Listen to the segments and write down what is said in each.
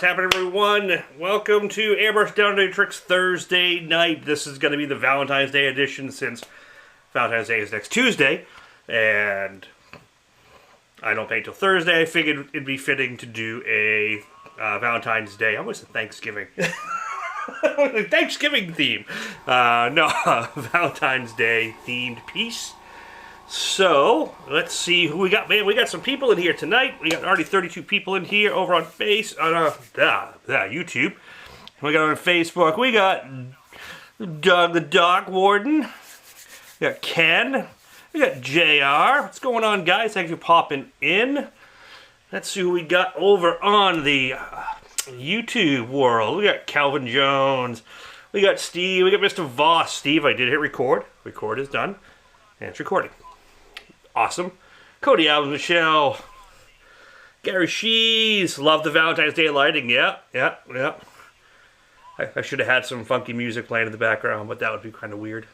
What's happening, everyone? Welcome to Airbrush Down Dirty Tricks Thursday night. This is going to be the Valentine's Day edition since Valentine's Day is next Tuesday. And I don't paint till Thursday. I figured it'd be fitting to do a Valentine's Day. I almost said Thanksgiving. Thanksgiving theme. No, Valentine's Day themed piece. So, let's see who we got. Man, we got some people in here tonight. We got already 32 people in here over on YouTube. We got on Facebook. We got Doug the Dog Warden. We got Ken. We got JR. What's going on, guys? Thanks for popping in. Let's see who we got over on the YouTube world. We got Calvin Jones. We got Steve. We got Mr. Voss. Steve, I did hit record. Record is done. And it's recording. Awesome. Cody Alves, Michelle. Gary Shees. Love the Valentine's Day lighting. Yeah. I should have had some funky music playing in the background, but that would be kind of weird.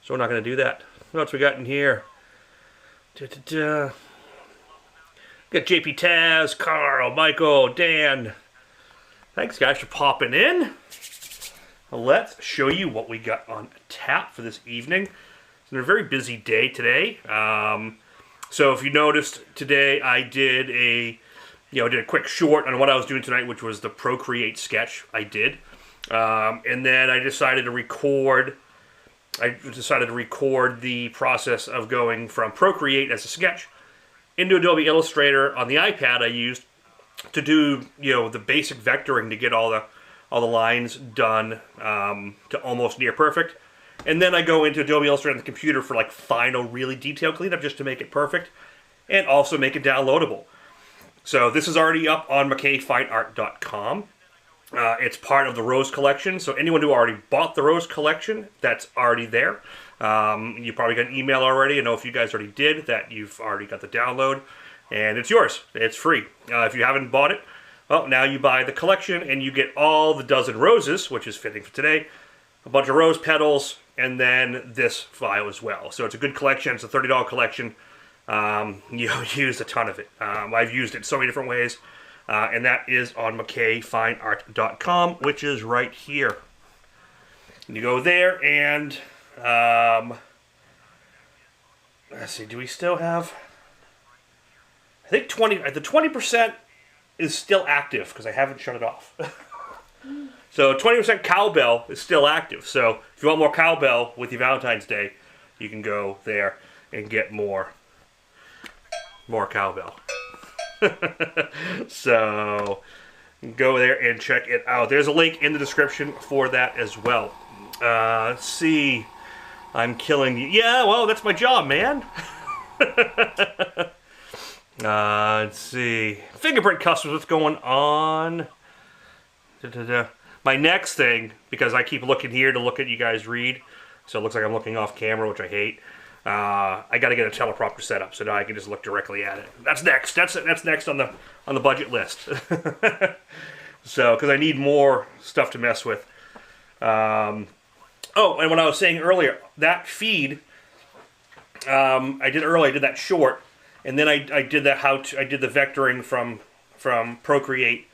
So we're not going to do that. What else we got in here? We got JP Taz, Carl, Michael, Dan. Thanks, guys, for popping in. Let's show you what we got on tap for this evening. It's been a very busy day today. So if you noticed today, I did a quick short on what I was doing tonight, which was the Procreate sketch I did. And then I decided to record. The process of going from Procreate as a sketch into Adobe Illustrator on the iPad I used to do the basic vectoring to get all the lines done to almost near perfect. And then I go into Adobe Illustrator on the computer for like final really detailed cleanup just to make it perfect and also make it downloadable. So this is already up on McKayFineArt.com. It's part of the Rose Collection, so anyone who already bought the Rose Collection, that's already there. You probably got an email already. I know if you guys already did that, you've already got the download, and it's yours. It's free. If you haven't bought it, well, now you buy the collection, and you get all the dozen roses, which is fitting for today, a bunch of rose petals, and then this file as well. So it's a good collection. It's a $30 collection. You use a ton of it. I've used it so many different ways. And that is on McKayFineArt.com, which is right here. And you go there, and let's see, do we still have? I think the 20% is still active because I haven't shut it off. So 20% cowbell is still active. So if you want more cowbell with your Valentine's Day, you can go there and get more cowbell. So go there and check it out. There's a link in the description for that as well. Let's see. I'm killing you. Yeah, well, that's my job, man. Let's see. Fingerprint customs, what's going on? My next thing, because I keep looking here to look at you guys read, so it looks like I'm looking off camera, which I hate. I got to get a teleprompter set up so now I can just look directly at it. That's next. That's next on the budget list. So, because I need more stuff to mess with. Oh, and what I was saying earlier, that feed I did that short, and then I did the vectoring from Procreate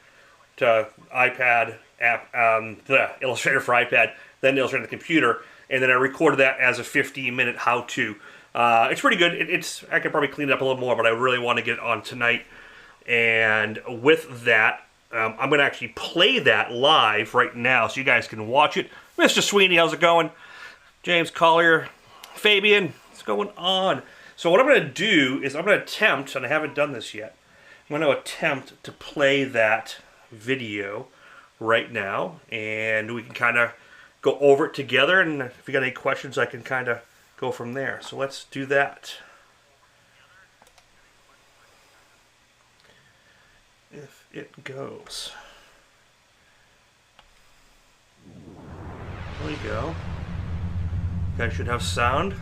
to iPad app, the Illustrator for iPad, then Illustrator on the computer. And then I recorded that as a 15-minute how-to. It's pretty good. I could probably clean it up a little more, but I really want to get it on tonight. And with that, I'm going to actually play that live right now so you guys can watch it. Mr. Sweeney, how's it going? James Collier, Fabian, what's going on? So what I'm going to do is I'm going to attempt, and I haven't done this yet, I'm going to attempt to play that video right now. And we can kind of go over it together, and if you got any questions, I can kind of go from there. So let's do that. If it goes. There we go. You guys should have sound.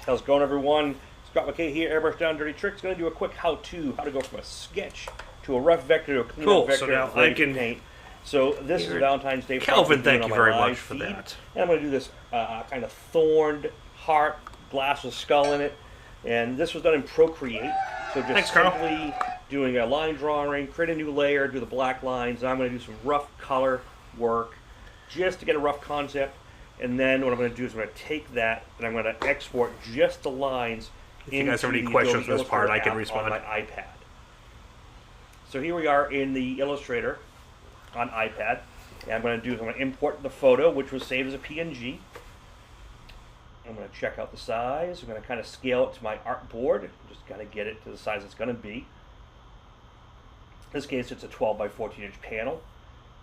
How's it going, everyone? Scott McKay here, Airbrush Down Dirty Tricks. Going to do a quick how-to, how to go from a sketch to a rough vector to a clean up vector. So now I can paint. So this is Valentine's Day. Calvin, thank you very much for that. And I'm going to do this kind of Thorne Heart glass with skull in it. And this was done in Procreate. So just Thanks, Carl. simply doing a line drawing, create a new layer, do the black lines. And I'm going to do some rough color work just to get a rough concept. And then what I'm going to do is I'm going to take that and I'm going to export just the lines. If you guys have any questions for this part, I can respond. On my iPad. So here we are in the Illustrator on iPad. And I'm going to do is I'm going to import the photo, which was saved as a PNG. I'm going to check out the size. I'm going to kind of scale it to my artboard. Just kind of get it to the size it's going to be. In this case, it's a 12 by 14 inch panel.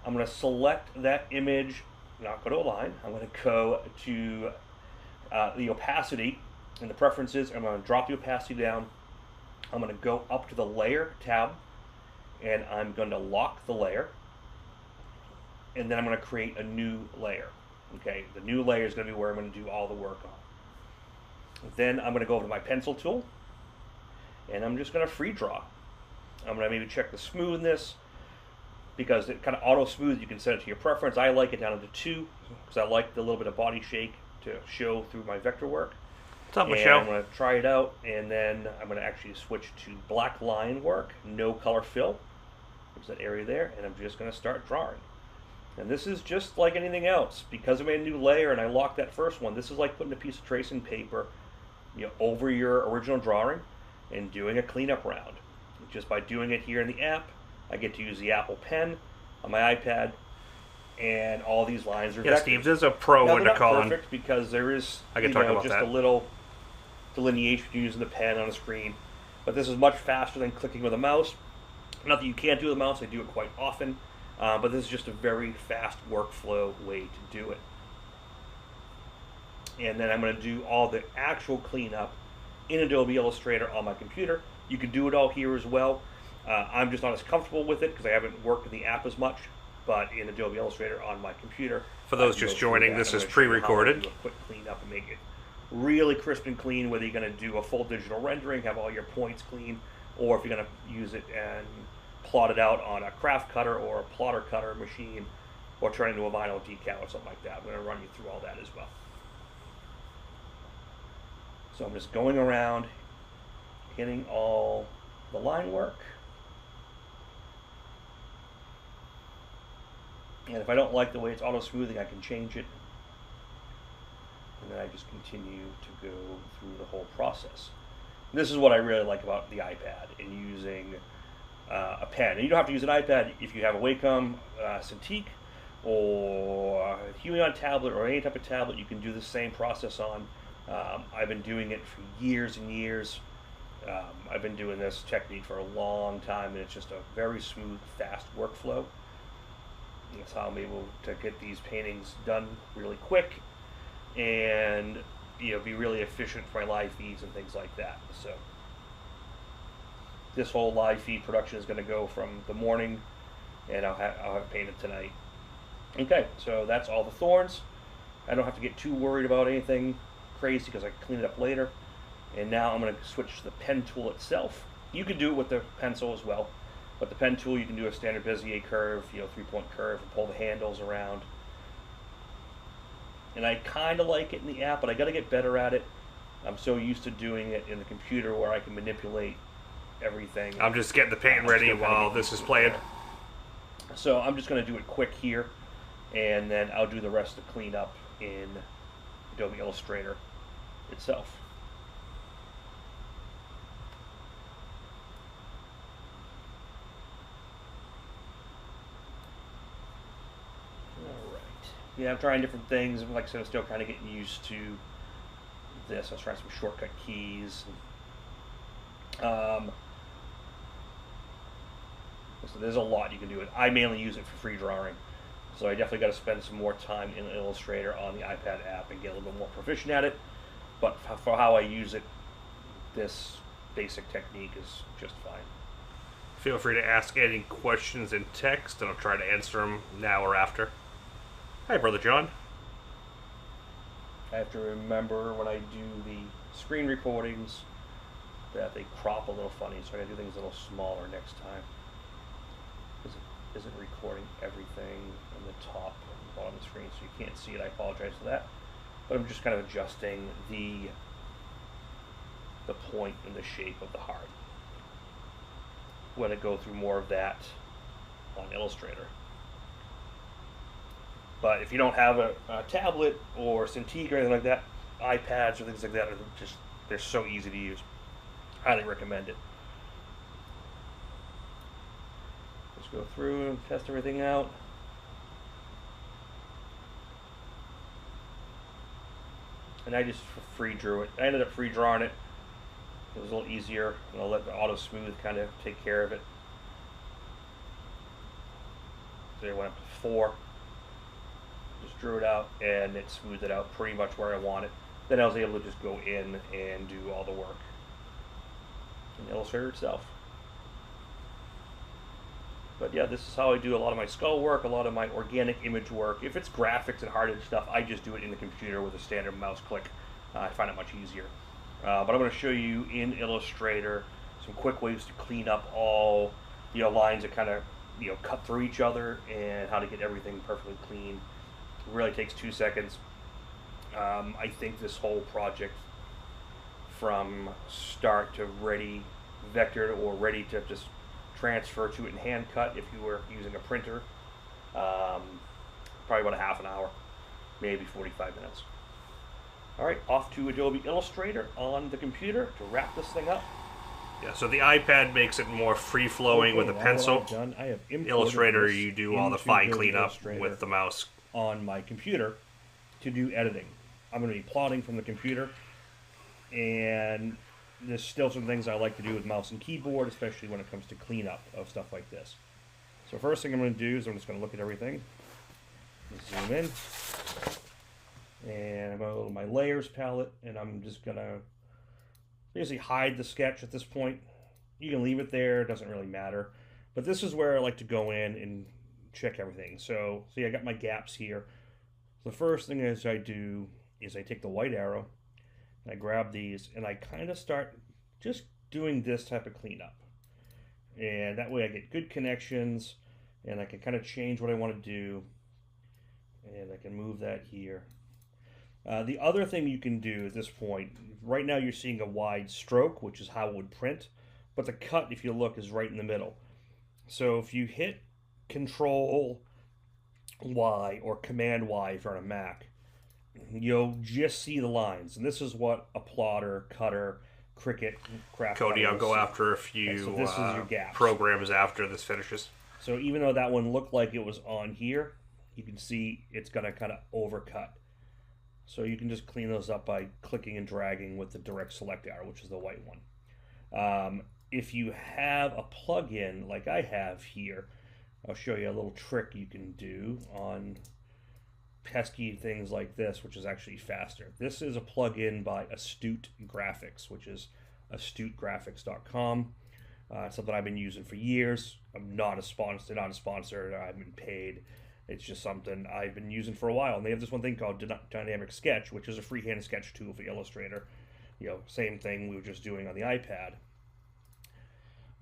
I'm going to select that image, not go to align. I'm going to go to the opacity in the preferences. I'm going to drop the opacity down. I'm going to go up to the layer tab and I'm going to lock the layer. And then I'm going to create a new layer. Okay, the new layer is going to be where I'm going to do all the work on. Then I'm going to go over to my pencil tool and I'm just going to free draw. I'm going to maybe check the smoothness because it kind of auto smooth. You can set it to your preference. I like it down to 2 because I like the little bit of body shake to show through my vector work. What's up, Michelle? I'm going to try it out and then I'm going to actually switch to black line work, no color fill. There's that area there, and I'm just going to start drawing. And this is just like anything else. Because I made a new layer and I locked that first one, this is like putting a piece of tracing paper, over your original drawing and doing a cleanup round. Just by doing it here in the app, I get to use the Apple Pen on my iPad, and all these lines are Yeah, Steve, there's a pro now, when they're to not call perfect because there is I can talk about just that. a little delineation using the pen on the screen. But this is much faster than clicking with a mouse. Not that you can't do it with a mouse, I do it quite often. But this is just a very fast workflow way to do it. And then I'm going to do all the actual cleanup in Adobe Illustrator on my computer. You can do it all here as well. I'm just not as comfortable with it because I haven't worked in the app as much. But in Adobe Illustrator on my computer, For those just joining, this is pre-recorded. Do a quick cleanup and make it really crisp and clean. Whether you're going to do a full digital rendering, have all your points clean, or if you're going to use it and plot it out on a craft cutter or a plotter cutter machine, or turn it into a vinyl decal or something like that. I'm going to run you through all that as well. So I'm just going around, hitting all the line work. And if I don't like the way it's auto smoothing, I can change it. And then I just continue to go through the whole process. This is what I really like about the iPad and using a pen. And you don't have to use an iPad if you have a Wacom Cintiq or a Huion tablet or any type of tablet. You can do the same process on. I've been doing it for years and years. I've been doing this technique for a long time, and it's just a very smooth, fast workflow. That's how I'm able to get these paintings done really quick and be really efficient for my live feeds and things like that. So this whole live feed production is going to go from the morning, and I'll have it painted tonight. Okay, so that's all the thorns. I don't have to get too worried about anything crazy because I can clean it up later. And now I'm going to switch to the pen tool itself. You can do it with the pencil as well, but the pen tool, you can do a standard Bezier curve, 3-point curve, and pull the handles around. And I kind of like it in the app, but I got to get better at it. I'm so used to doing it in the computer where I can manipulate everything. I'm just getting the paint ready while this is playing. So I'm just going to do it quick here, and then I'll do the rest of the cleanup in Adobe Illustrator itself. Yeah, I'm trying different things. Like I said, I'm still kind of getting used to this. I was trying some shortcut keys. So there's a lot you can do. I mainly use it for free drawing. So I definitely got to spend some more time in Illustrator on the iPad app and get a little bit more proficient at it. But for how I use it, this basic technique is just fine. Feel free to ask any questions in text, and I'll try to answer them now or after. Hi, Brother John. I have to remember when I do the screen recordings that they crop a little funny, so I gotta do things a little smaller next time. Because it isn't recording everything on the top and bottom of the screen, so you can't see it. I apologize for that. But I'm just kind of adjusting the point and the shape of the heart. when I go through more of that on Illustrator. But if you don't have a tablet or Cintiq or anything like that, iPads or things like that are just, they're so easy to use. Highly recommend it. Just go through and test everything out. And I just free drew it. I ended up free drawing it. It was a little easier, and I'll let the auto smooth kind of take care of it. So I went up to 4. Just drew it out, and it smoothed it out pretty much where I want it. Then I was able to just go in and do all the work in Illustrator itself. But yeah, this is how I do a lot of my skull work, a lot of my organic image work. If it's graphics and hard-edge stuff, I just do it in the computer with a standard mouse click. I find it much easier. But I'm going to show you in Illustrator some quick ways to clean up all lines that kind of cut through each other, and how to get everything perfectly clean. It really takes 2 seconds. I think this whole project, from start to ready vectored or ready to just transfer to it in hand cut if you were using a printer, probably about a half an hour, maybe 45 minutes. Alright, off to Adobe Illustrator on the computer to wrap this thing up. Yeah, so the iPad makes it more free-flowing with a pencil. I have Illustrator, you do all the fine cleanup with the mouse. On my computer to do editing. I'm going to be plotting from the computer, and there's still some things I like to do with mouse and keyboard, especially when it comes to cleanup of stuff like this. So first thing I'm going to do is I'm just going to look at everything. Zoom in, and I'm going to go to my layers palette, and I'm just going to basically hide the sketch at this point. You can leave it there, it doesn't really matter. But this is where I like to go in and check everything. So see, I got my gaps here. The first thing is I do is I take the white arrow, and I grab these, and I kind of start just doing this type of cleanup. And that way I get good connections, and I can kind of change what I want to do, and I can move that here. The other thing you can do at this point, right now you're seeing a wide stroke, which is how it would print, but the cut, if you look, is right in the middle. So if you hit Control Y or Command Y if you're on a Mac, you'll just see the lines. And this is what a plotter, cutter, Cricut, craft. Cody, I'll go after a few so this is your gaps. programs after this finishes. So even though that one looked like it was on here, you can see it's going to kind of overcut. So you can just clean those up by clicking and dragging with the direct select arrow, which is the white one. If you have a plug-in like I have here, I'll show you a little trick you can do on pesky things like this, which is actually faster. This is a plug-in by Astute Graphics, which is astutegraphics.com. Something I've been using for years. I'm not a sponsor. I haven't been paid. It's just something I've been using for a while. And they have this one thing called Dynamic Sketch, which is a freehand sketch tool for Illustrator. Same thing we were just doing on the iPad.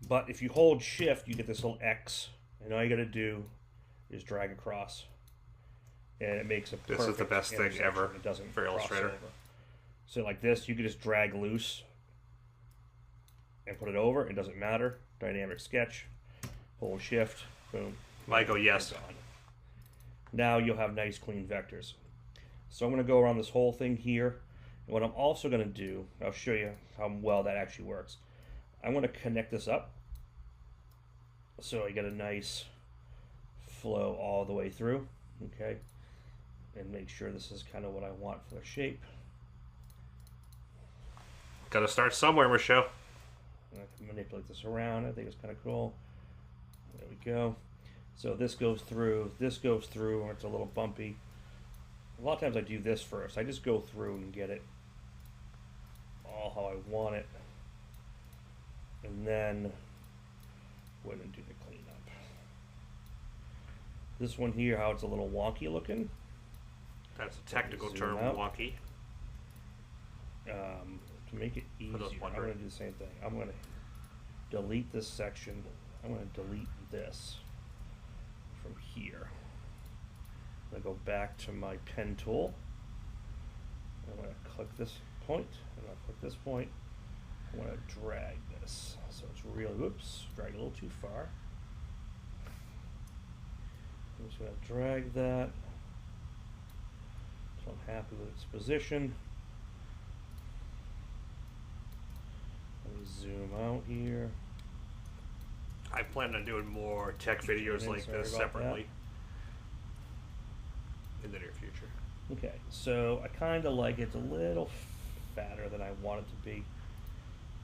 But if you hold Shift, you get this little X, and all you got to do is drag across, and it makes a perfect. This is the best thing ever it doesn't for Illustrator. over. So like this, you can just drag loose and put it over. It doesn't matter. Dynamic Sketch, hold Shift, boom. Michael, yes. Now you'll have nice clean vectors. So I'm going to go around this whole thing here. And what I'm also going to do, I'll show you how well that actually works. I'm going to connect this up so I get a nice flow all the way through, okay? And make sure this is kind of what I want for the shape. Got to start somewhere, Michelle. And I can manipulate this around. I think it's kind of cool. There we go. So this goes through, and it's a little bumpy. A lot of times I do this first. I just go through and get it all how I want it. And then go ahead and do the cleanup. This one here, how it's a little wonky looking. That's a technical term, out. wonky. To make it easier, I'm going to do the same thing. I'm going to delete this section. I'm going to delete this from here. I'm going to go back to my pen tool. I'm going to click this point. I'm going to click this point. I'm going to drag this. So it's really, whoops, drag a little too far. I'm just going to drag that so I'm happy with its position. Let me zoom out here. I plan on doing more tech videos like this separately in the near future. Okay, so I kind of like it's a little fatter than I want it to be.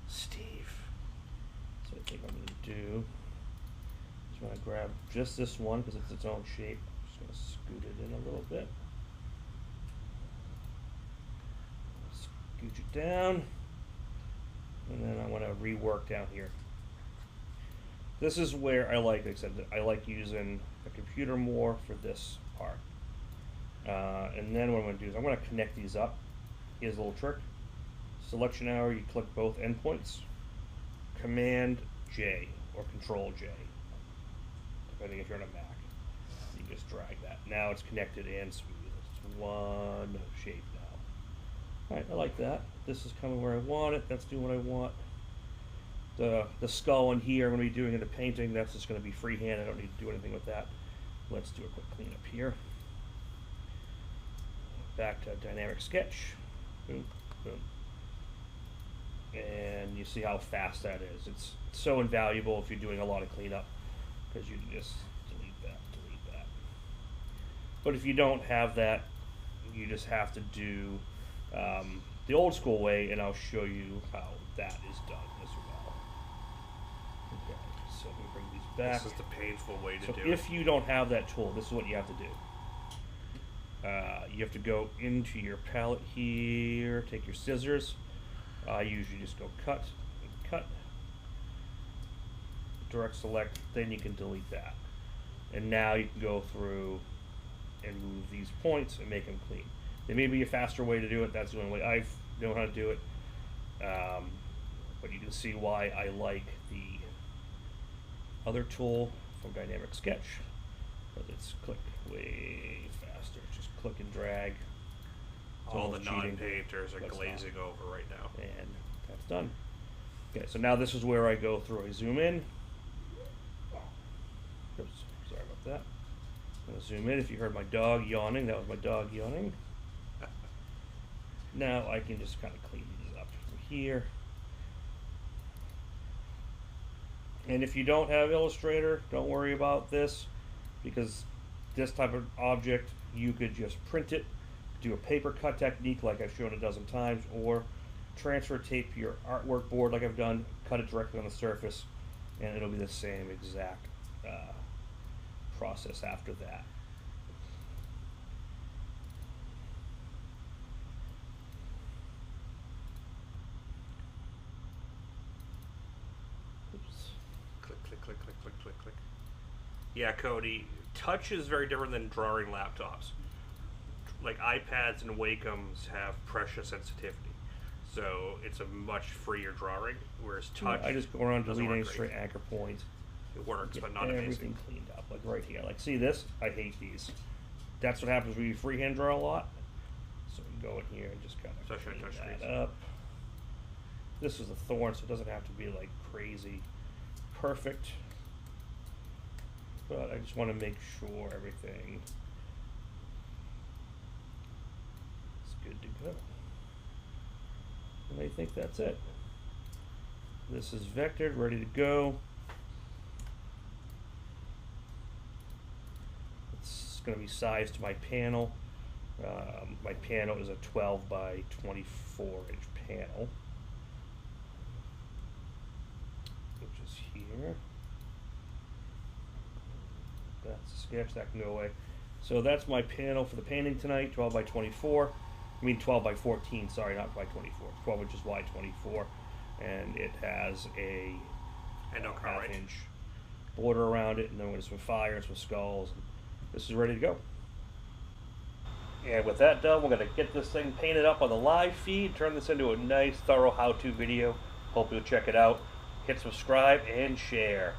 Steve. So I think I'm going to do, just want to grab just this one because it's its own shape. Just going to scoot it in a little bit. Scooch it down. And then I want to rework down here. This is where I like I said, I like using the computer more for this part. And then what I'm going to do is I'm going to connect these up. Here's a little trick. Selection arrow, you click both endpoints. Command J or Control J, depending if you're on a Mac. You just drag that. Now it's connected and smooth. It's one shape now. Alright, I like that. This is coming where I want it. That's doing what I want. The skull in here I'm going to be doing in the painting. That's just going to be freehand. I don't need to do anything with that. Let's do a quick cleanup here. Back to dynamic sketch. Boom, boom. And you see how fast that is. It's so invaluable if you're doing a lot of cleanup because you can just delete that. But if you don't have that, you just have to do the old school way, and I'll show you how that is done as well. Okay, so we bring these back. This is the painful way to do it. So if you don't have that tool, this is what you have to do. You have to go into your palette here, take your scissors. I usually just go cut, direct select, then you can delete that. And now you can go through and move these points and make them clean. There may be a faster way to do it. That's the only way I know how to do it. But you can see why I like the other tool from Dynamic Sketch. But it's click way faster. Just click and drag. All the non-painters are glazing over right now. And that's done. Okay, so now this is where I go through. I zoom in. Oops, sorry about that. I'm going to zoom in. If you heard my dog yawning, that was my dog yawning. Now I can just kind of clean these up from here. And if you don't have Illustrator, don't worry about this, because this type of object, you could just print it, do a paper cut technique like I've shown a dozen times, or transfer tape your artwork board like I've done, cut it directly on the surface, and it'll be the same exact process after that. Click. Yeah, Cody, touch is very different than drawing laptops. Like iPads and Wacoms have pressure sensitivity, so it's a much freer drawing. Whereas touch, I just go around deleting straight anchor points. It works, but not everything amazing. Cleaned up, like right here. Like, see this? I hate these. That's what happens when you freehand draw a lot. So we can go in here and just kind of clean that up. This is a Thorne, so it doesn't have to be like crazy perfect. But I just want to make sure everything is good to go. And I think that's it. This is vectored, ready to go. It's going to be sized to my panel. My panel is a 12 by 24 inch panel, which is here. That's a sketch, that can go away. So that's my panel for the painting tonight, 12 by 24. I mean 12 by 14, sorry, not by 24. 12 inches wide, 24. And it has a half-inch border around it, and then with some fire and some skulls. And this is ready to go. And with that done, we're going to get this thing painted up on the live feed, turn this into a nice, thorough how-to video. Hope you'll check it out. Hit subscribe and share.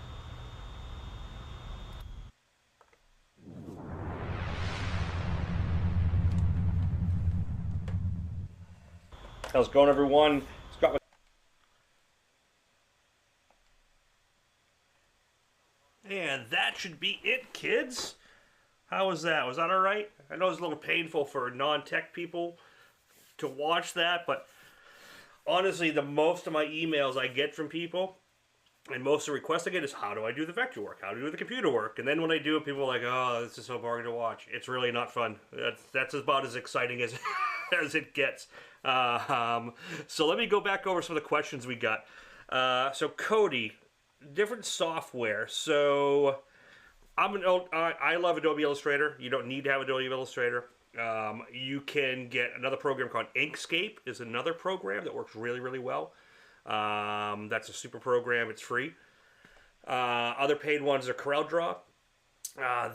How's it going, everyone? should be it, kids. How was that? Was that all right? I know it's a little painful for non-tech people to watch that, but honestly, the most of my emails I get from people, and most of the requests I get is, how do I do the vector work? How do I do the computer work? And then when I do it, people are like, oh, this is so boring to watch. It's really not fun. That's about as exciting as, as it gets. So let me go back over some of the questions we got. So Cody, different software. So I love Adobe Illustrator. You don't need to have Adobe Illustrator. You can get another program called Inkscape is another program that works really, really well. That's a super program. It's free. Other paid ones are CorelDRAW.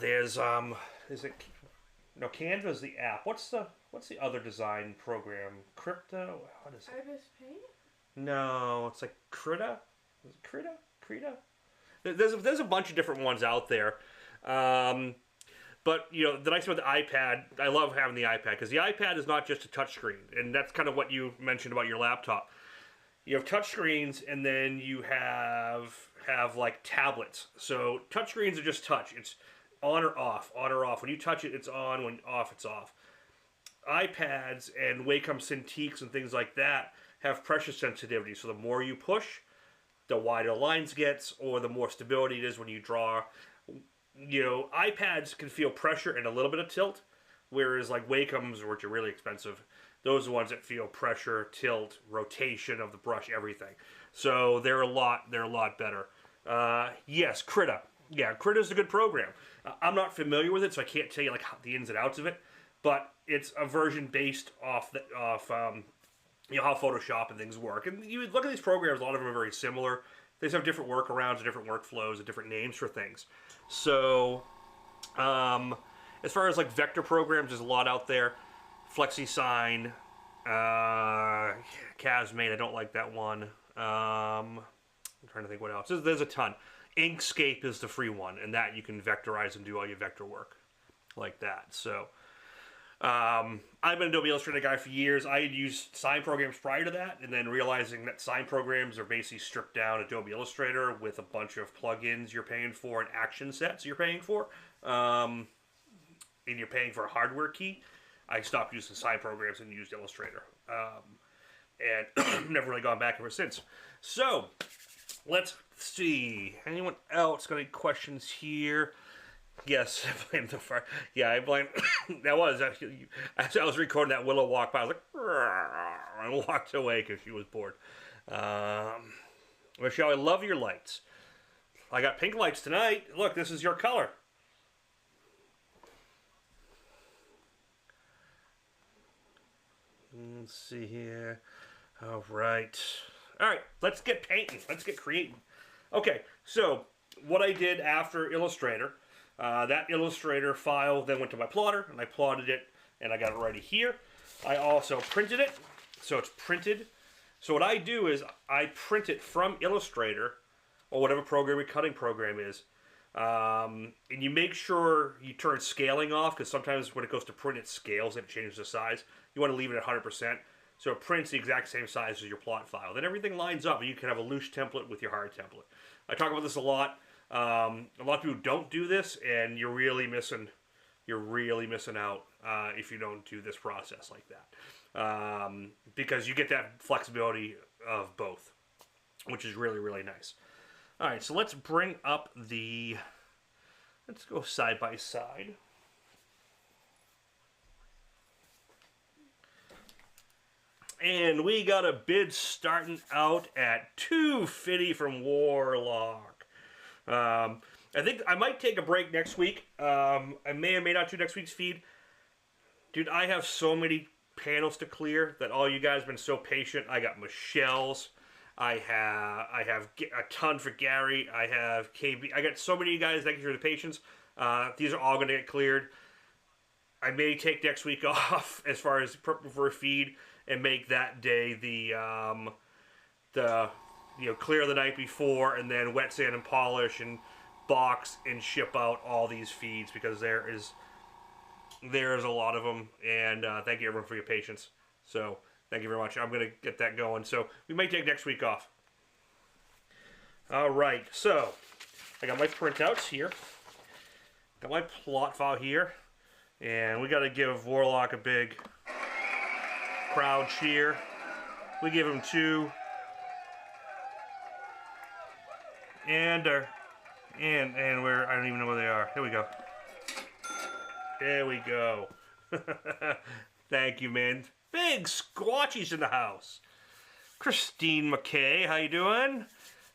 There's Canva's the app. What's the other design program? Crypto? What is it? Airbrush Paint? No, it's like Krita. Is it Krita? Krita? There's a bunch of different ones out there. But, you know, the nice thing with the iPad, I love having the iPad, because the iPad is not just a touchscreen, and that's kind of what you mentioned about your laptop. You have touchscreens, and then you have like tablets. So touchscreens are just touch. It's on or off, on or off. When you touch it, it's on. When off, it's off. iPads and Wacom Cintiqs and things like that have pressure sensitivity. So the more you push, the wider lines gets, or the more stability it is when you draw. You know, iPads can feel pressure and a little bit of tilt, whereas like Wacoms, which are really expensive, those are the ones that feel pressure, tilt, rotation of the brush, everything. So they're a lot better. Yes, Krita. Yeah, Krita's a good program. I'm not familiar with it, so I can't tell you like the ins and outs of it. But it's a version based off you know, how Photoshop and things work. And you look at these programs; a lot of them are very similar. They just have different workarounds, different workflows, and different names for things. So, as far as like vector programs, there's a lot out there. FlexiSign, Casmate, I don't like that one. I'm trying to think what else. There's a ton. Inkscape is the free one, and that you can vectorize and do all your vector work like that. So, I've been an Adobe Illustrator guy for years. I had used sign programs prior to that, and then realizing that sign programs are basically stripped down Adobe Illustrator with a bunch of plugins you're paying for and action sets you're paying for, and you're paying for a hardware key. I stopped using sign programs and used Illustrator, and never really gone back ever since. So, let's see. Anyone else got any questions here? Yes, I blame the fire. Yeah, I blame. That was actually. As I was recording that, Willow walked by. I was like, I walked away because she was bored. Michelle, I love your lights. I got pink lights tonight. Look, this is your color. Let's see here. All right. Let's get painting. Let's get creating. Okay, so what I did after Illustrator. That Illustrator file then went to my plotter, and I plotted it, and I got it ready here. I also printed it, so it's printed. So what I do is I print it from Illustrator, or whatever program your cutting program is, and you make sure you turn scaling off, because sometimes when it goes to print, it scales and it changes the size. You want to leave it at 100%, so it prints the exact same size as your plot file. Then everything lines up, and you can have a loose template with your hard template. I talk about this a lot. A lot of people don't do this, and you're really missing out if you don't do this process like that, because you get that flexibility of both, which is really, really nice. All right, so let's bring up let's go side by side. And we got a bid starting out at $250 from Warlock. I think I might take a break next week. I may or may not do next week's feed. Dude, I have so many panels to clear that all you guys have been so patient. I got Michelle's. I have a ton for Gary. I have KB. I got so many of you guys. Thank you for the patience. These are all going to get cleared. I may take next week off as far as prepping for a feed and make that day the clear the night before, and then wet sand and polish and box and ship out all these feeds, because there is a lot of them, and thank you everyone for your patience. So thank you very much. I'm going to get that going. So we may take next week off. All right, so I got my printouts here. Got my plot file here, and we got to give Warlock a big crowd cheer. We give him 2, and we're, I don't even know where they are. Here we go. There we go. Thank you, man. Big squatchies in the house. Christine McKay, how you doing?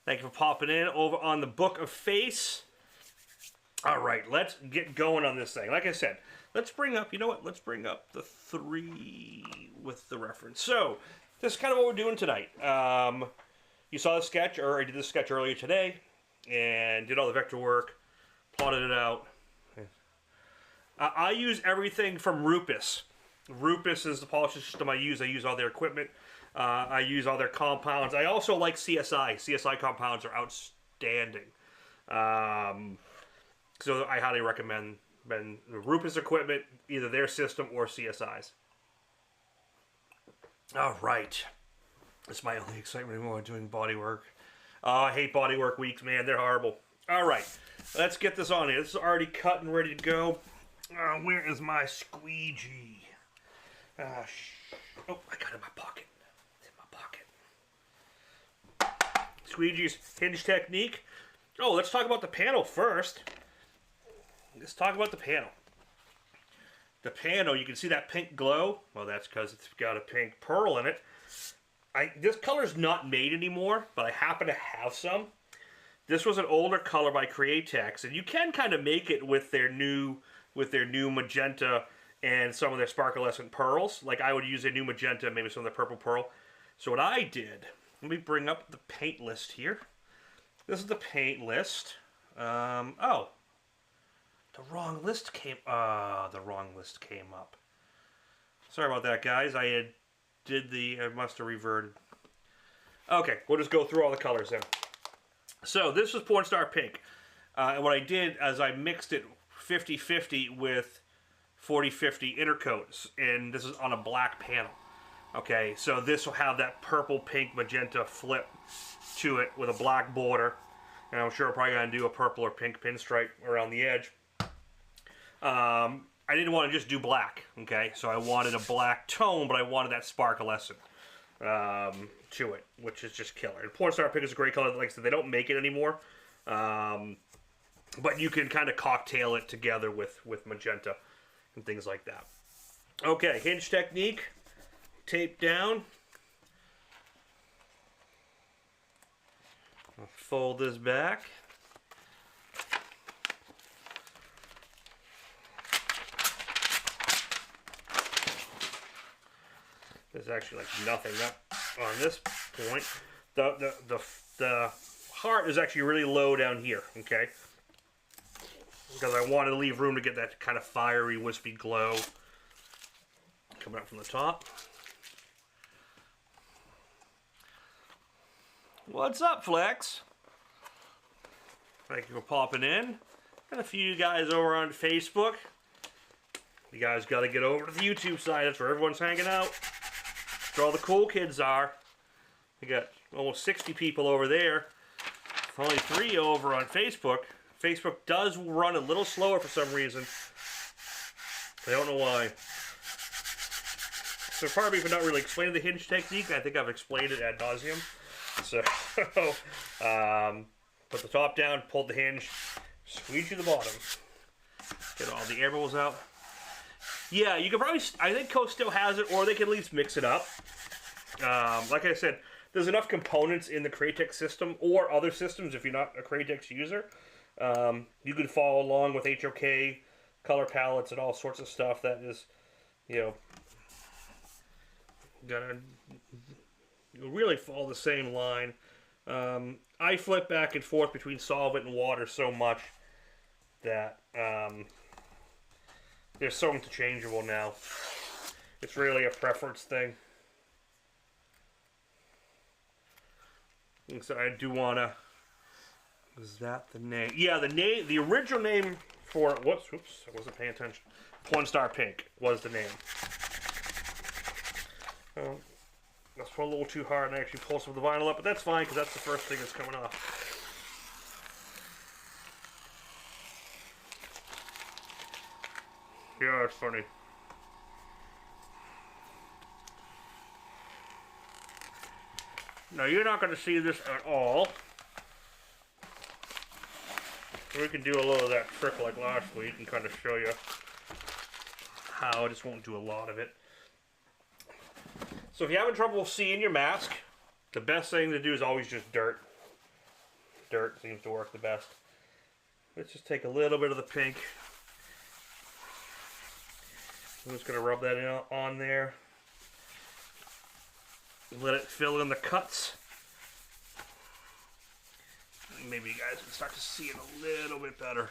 Thank you for popping in over on the Book of Face. All right, let's get going on this thing. Like I said, let's bring up, you know what? Let's bring up the 3 with the reference. So, this is kind of what we're doing tonight. You saw the sketch, or I did the sketch earlier today, and did all the vector work, plotted it out. I use everything from Rupus. Rupus is the polishing system I use. I use all their equipment. I use all their compounds. I also like CSI. CSI compounds are outstanding. So I highly recommend Rupus equipment, either their system or CSI's. All right. That's my only excitement anymore doing body work. Oh, I hate body work weeks, man. They're horrible. All right. Let's get this on here. This is already cut and ready to go. Where is my squeegee? Oh, I got it in my pocket. It's in my pocket. Squeegee's hinge technique. Oh, let's talk about the panel first. Let's talk about the panel. The panel, you can see that pink glow. Well, that's because it's got a pink pearl in it. This color's not made anymore, but I happen to have some. This was an older color by Createx, and you can kind of make it with their new magenta and some of their sparklescent pearls. Like I would use a new magenta, maybe some of the purple pearl. So what I did, let me bring up the paint list here. This is the paint list. Oh, the wrong list came. The wrong list came up. Sorry about that, guys. I must have reverted. Okay, we'll just go through all the colors then. So this was Porn Star Pink. And what I did is I mixed it 50-50 with 40-50 intercoats, and this is on a black panel. Okay, so this will have that purple, pink, magenta flip to it with a black border, and I'm sure I'm probably going to do a purple or pink pinstripe around the edge. I didn't want to just do black, okay, so I wanted a black tone, but I wanted that sparklescent to it, which is just killer. And Porn Star Pink is a great color. Like I said, they don't make it anymore. But you can kind of cocktail it together with magenta and things like that. Okay, hinge technique. Tape down. I'll fold this back. There's actually like nothing up on this point. The heart is actually really low down here, okay? Because I wanted to leave room to get that kind of fiery, wispy glow coming up from the top. What's up, Flex? Thank you for popping in. Got a few guys over on Facebook. You guys got to get over to the YouTube side. That's where everyone's hanging out. That's where all the cool kids are. We got almost 60 people over there. Only 3 over on Facebook. Facebook does run a little slower for some reason. I don't know why. So pardon me for not really explaining the hinge technique. I think I've explained it ad nauseum. So, put the top down, pull the hinge, squeeze to the bottom. Get all the air bubbles out. Yeah, you can probably, I think Coast still has it, or they can at least mix it up. Like I said, there's enough components in the Createx system, or other systems if you're not a Createx user. You could follow along with HOK, color palettes, and all sorts of stuff that is, you know, gonna really follow the same line. I flip back and forth between solvent and water so much that there's so interchangeable now. It's really a preference thing. And so I do want to... Is that the name? Yeah, the original name for... Whoops, I wasn't paying attention. Porn Star Pink was the name. That's a little too hard and I actually pull some of the vinyl up, but that's fine because that's the first thing that's coming off. Yeah, that's funny. Now you're not going to see this at all. We can do a little of that trick like last week and kind of show you how. I just won't do a lot of it. So if you're having trouble seeing your mask, the best thing to do is always just dirt. Dirt seems to work the best. Let's just take a little bit of the pink. I'm just going to rub that in on there. Let it fill in the cuts. Maybe you guys can start to see it a little bit better.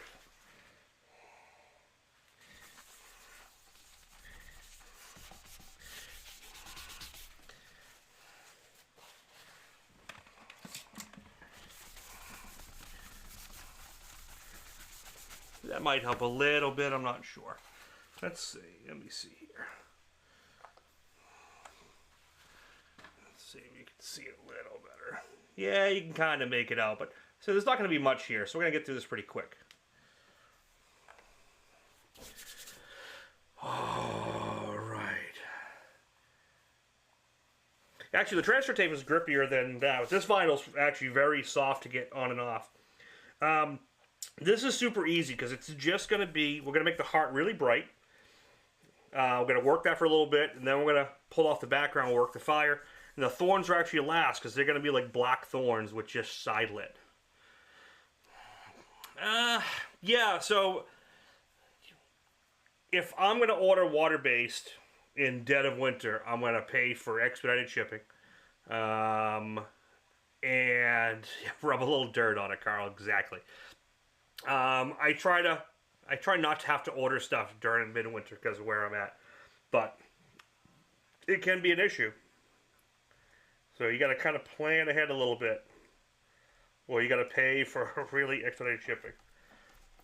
That might help a little bit, I'm not sure. Let's see, let me see here. Let's see if you can see it a little better. Yeah, you can kind of make it out, but so there's not going to be much here, so we're going to get through this pretty quick. All right. Actually, the transfer tape is grippier than that. This vinyl's actually very soft to get on and off. This is super easy because it's just going to be, we're going to make the heart really bright. We're going to work that for a little bit, and then we're going to pull off the background, work the fire. And the thorns are actually last because they're going to be like black thorns with just side lit. Yeah, so if I'm going to order water-based in dead of winter, I'm going to pay for expedited shipping. And rub a little dirt on it, Carl, exactly. I try not to have to order stuff during midwinter because of where I'm at, but it can be an issue. So you got to kind of plan ahead a little bit, or you got to pay for really expedited shipping.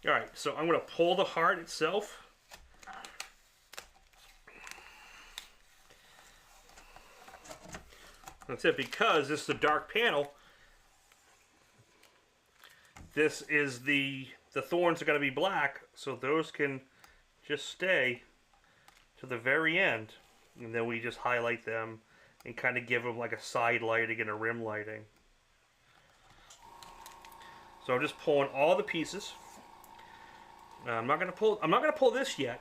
All right, so I'm going to pull the heart itself. That's it, because this is the dark panel. This is the thorns are going to be black, so those can just stay to the very end, and then we just highlight them and kind of give them like a side lighting and a rim lighting. So I'm just pulling all the pieces. I'm not going to pull this yet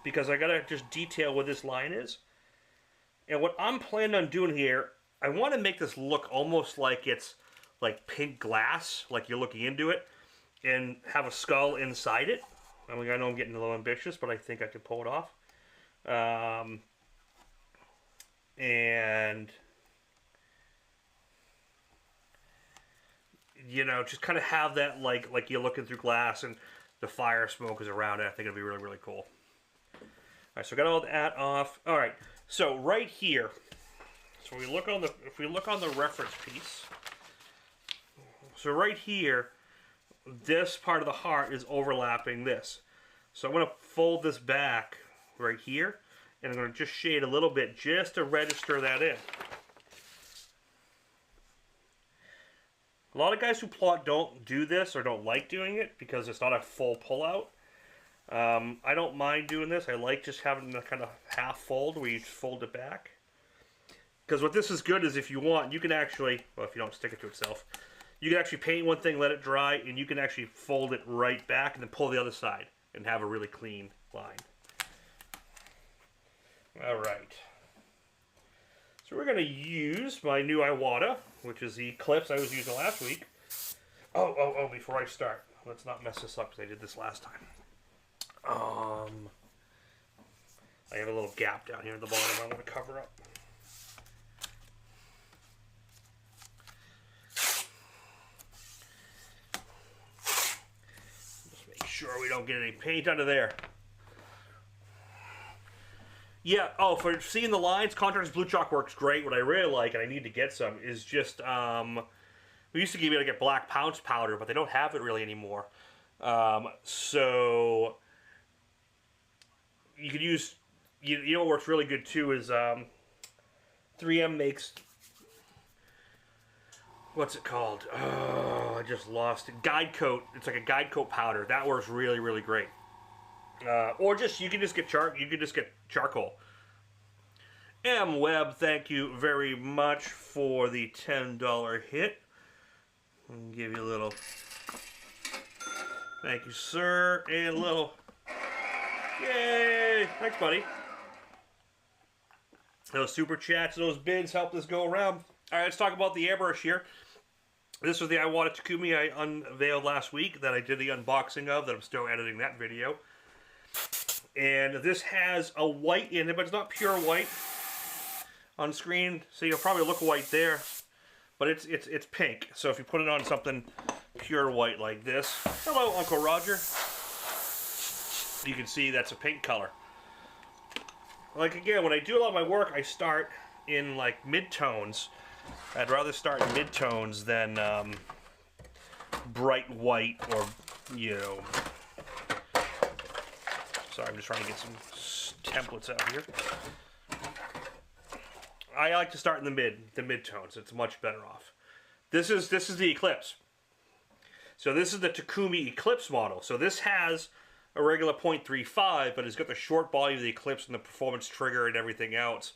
because I got to just detail where this line is. And what I'm planning on doing here, I want to make this look almost like it's like pink glass, like you're looking into it, and have a skull inside it. I mean, I know I'm getting a little ambitious, but I think I can pull it off. And you know, just kind of have that like you're looking through glass and the fire smoke is around it. I think it'll be really, really cool. All right, so I got all that off. All right, so right here, so we look on the if we look on the reference piece. So right here, this part of the heart is overlapping this. So I'm going to fold this back right here, and I'm going to just shade a little bit just to register that in. A lot of guys who plot don't do this or don't like doing it because it's not a full pullout. I don't mind doing this. I like just having the kind of half fold where you fold it back. Because what this is good is if you want, you can actually, well, if you don't stick it to itself, you can actually paint one thing, let it dry, and you can actually fold it right back and then pull the other side and have a really clean line. All right. So we're going to use my new Iwata, which is the clips I was using last week. Oh, before I start, let's not mess this up because I did this last time. I have a little gap down here at the bottom I want to cover up. Just make sure we don't get any paint under there. Yeah, oh, for seeing the lines, Contrast Blue Chalk works great. What I really like, and I need to get some, is just, we used to be able to get black pounce powder, but they don't have it really anymore. So, you could use, you know what works really good too is, 3M makes, what's it called? Oh, I just lost it. Guide Coat. It's like a Guide Coat powder. That works really, really great. Or just you can just get charcoal. M Webb, thank you very much for the $10 hit. I'll give you a little thank you, sir, and a little yay! Thanks, buddy. Those super chats, those bids helped us go around. All right, let's talk about the airbrush here. This was the Iwata Takumi I unveiled last week that I did the unboxing of, that I'm still editing that video. And this has a white in it, but it's not pure white on screen, so you'll probably look white there. But it's pink, so if you put it on something pure white like this, hello, Uncle Roger, you can see that's a pink color. Like, again, when I do a lot of my work, I start in, like, mid-tones. I'd rather start in mid-tones than bright white or, you know... Sorry, I'm just trying to get some templates out here. I like to start in the mid-tones. It's much better off. This is the Eclipse. So this is the Takumi Eclipse model. So this has a regular 0.35, but it's got the short body of the Eclipse and the performance trigger and everything else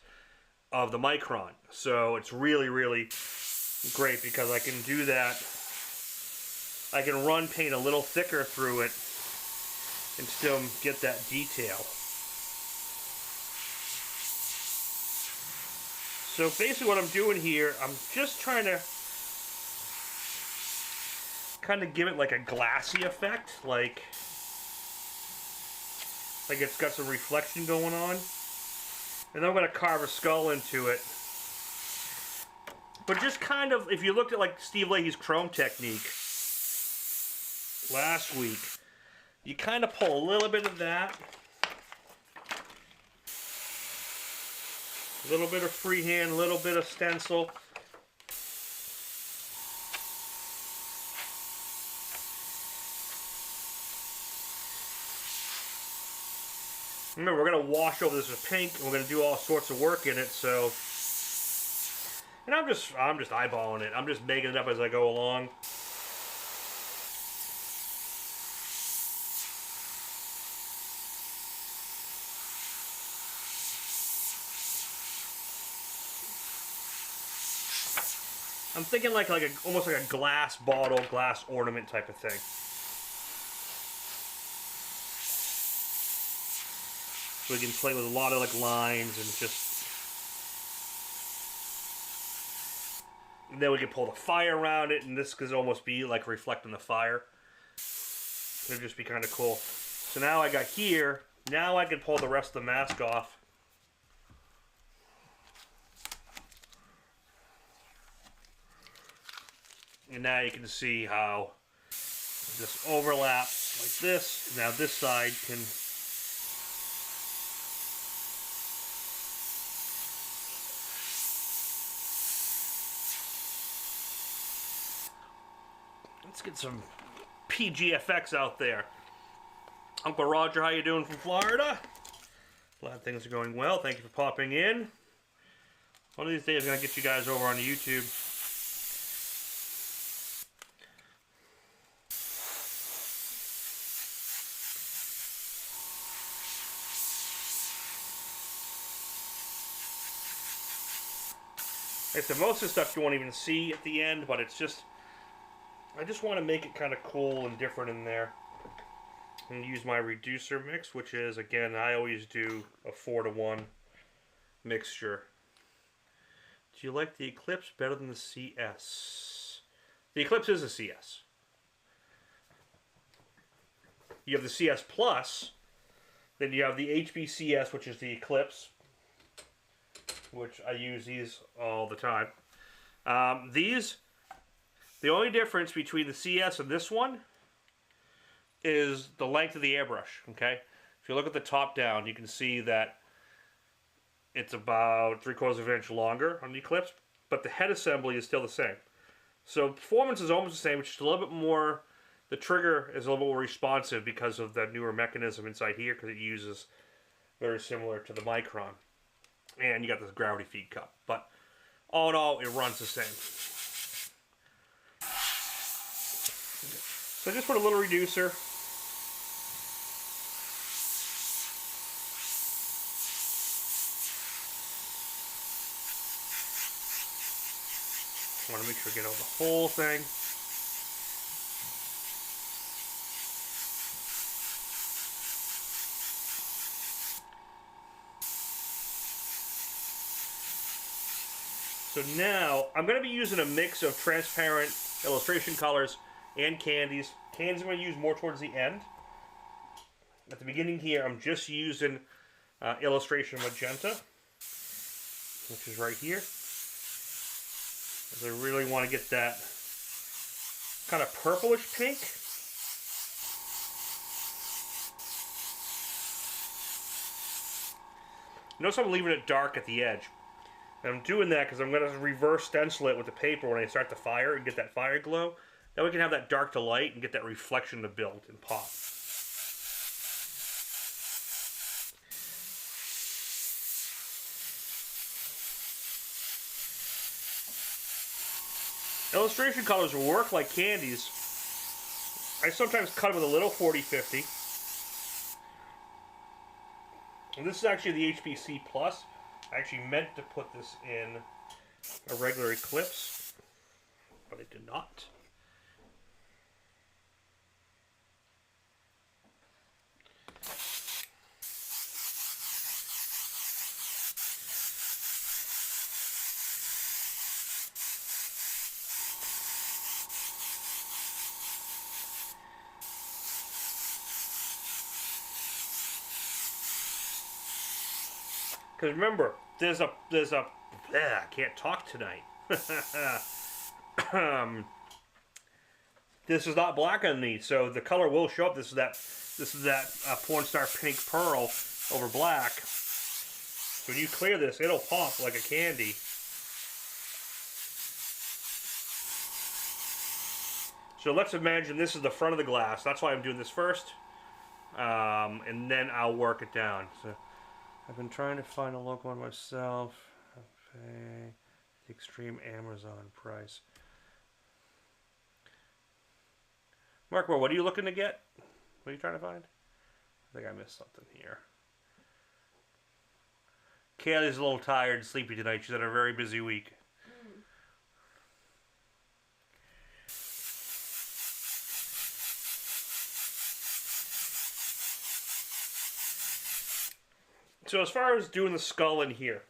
of the Micron. So it's really, really great because I can do that. I can run paint a little thicker through it and still get that detail. So basically what I'm doing here, I'm just trying to kind of give it like a glassy effect, like it's got some reflection going on. And then I'm going to carve a skull into it. But just kind of, if you looked at like Steve Leahy's chrome technique last week, you kind of pull a little bit of that. A little bit of freehand, a little bit of stencil. Remember, we're going to wash over this with pink, and we're going to do all sorts of work in it, so... And I'm just eyeballing it. I'm just making it up as I go along. I'm thinking like almost like a glass bottle, glass ornament type of thing. So we can play with a lot of like lines and just... And then we can pull the fire around it, and this could almost be like reflecting the fire. It'd just be kind of cool. So now I got here, now I can pull the rest of the mask off. And now you can see how this overlaps like this. Now this side can... Let's get some PGFX out there. Uncle Roger, how you doing from Florida? Glad things are going well. Thank you for popping in. One of these days I'm going to get you guys over on YouTube. Like I said, most of the stuff you won't even see at the end, but it's just... I just want to make it kind of cool and different in there. And use my reducer mix, which is, again, I always do a 4-to-1 mixture. Do you like the Eclipse better than the CS? The Eclipse is a CS. You have the CS Plus, then you have the HBCS, which is the Eclipse, which I use these all the time. The only difference between the CS and this one is the length of the airbrush, okay? If you look at the top down, you can see that it's about 3/4 of an inch longer on the Eclipse, but the head assembly is still the same. So performance is almost the same, which is a little bit more, the trigger is a little bit more responsive because of the newer mechanism inside here, because it uses very similar to the Micron. And you got this gravity feed cup. But all in all, it runs the same. So just put a little reducer. I want to make sure I get over the whole thing. So now, I'm going to be using a mix of transparent illustration colors and candies. Candies I'm going to use more towards the end. At the beginning here, I'm just using illustration magenta, which is right here. Because I really want to get that kind of purplish pink. Notice I'm leaving it dark at the edge. And I'm doing that because I'm going to reverse stencil it with the paper when I start the fire and get that fire glow. Then we can have that dark to light and get that reflection to build and pop. Illustration colors will work like candies. I sometimes cut them with a little 40-50. And this is actually the HPC Plus. I actually meant to put this in a regular Eclipse, but I did not. Because remember, I can't talk tonight. This is not black underneath, so the color will show up. This is that porn star pink pearl over black. So when you clear this, it'll pop like a candy. So let's imagine this is the front of the glass. That's why I'm doing this first, and then I'll work it down. So I've been trying to find a local one myself. Okay, the extreme Amazon price. Mark, what are you looking to get? What are you trying to find? I think I missed something here. Kaylee's a little tired and sleepy tonight. She's had a very busy week. So as far as doing the skull in here,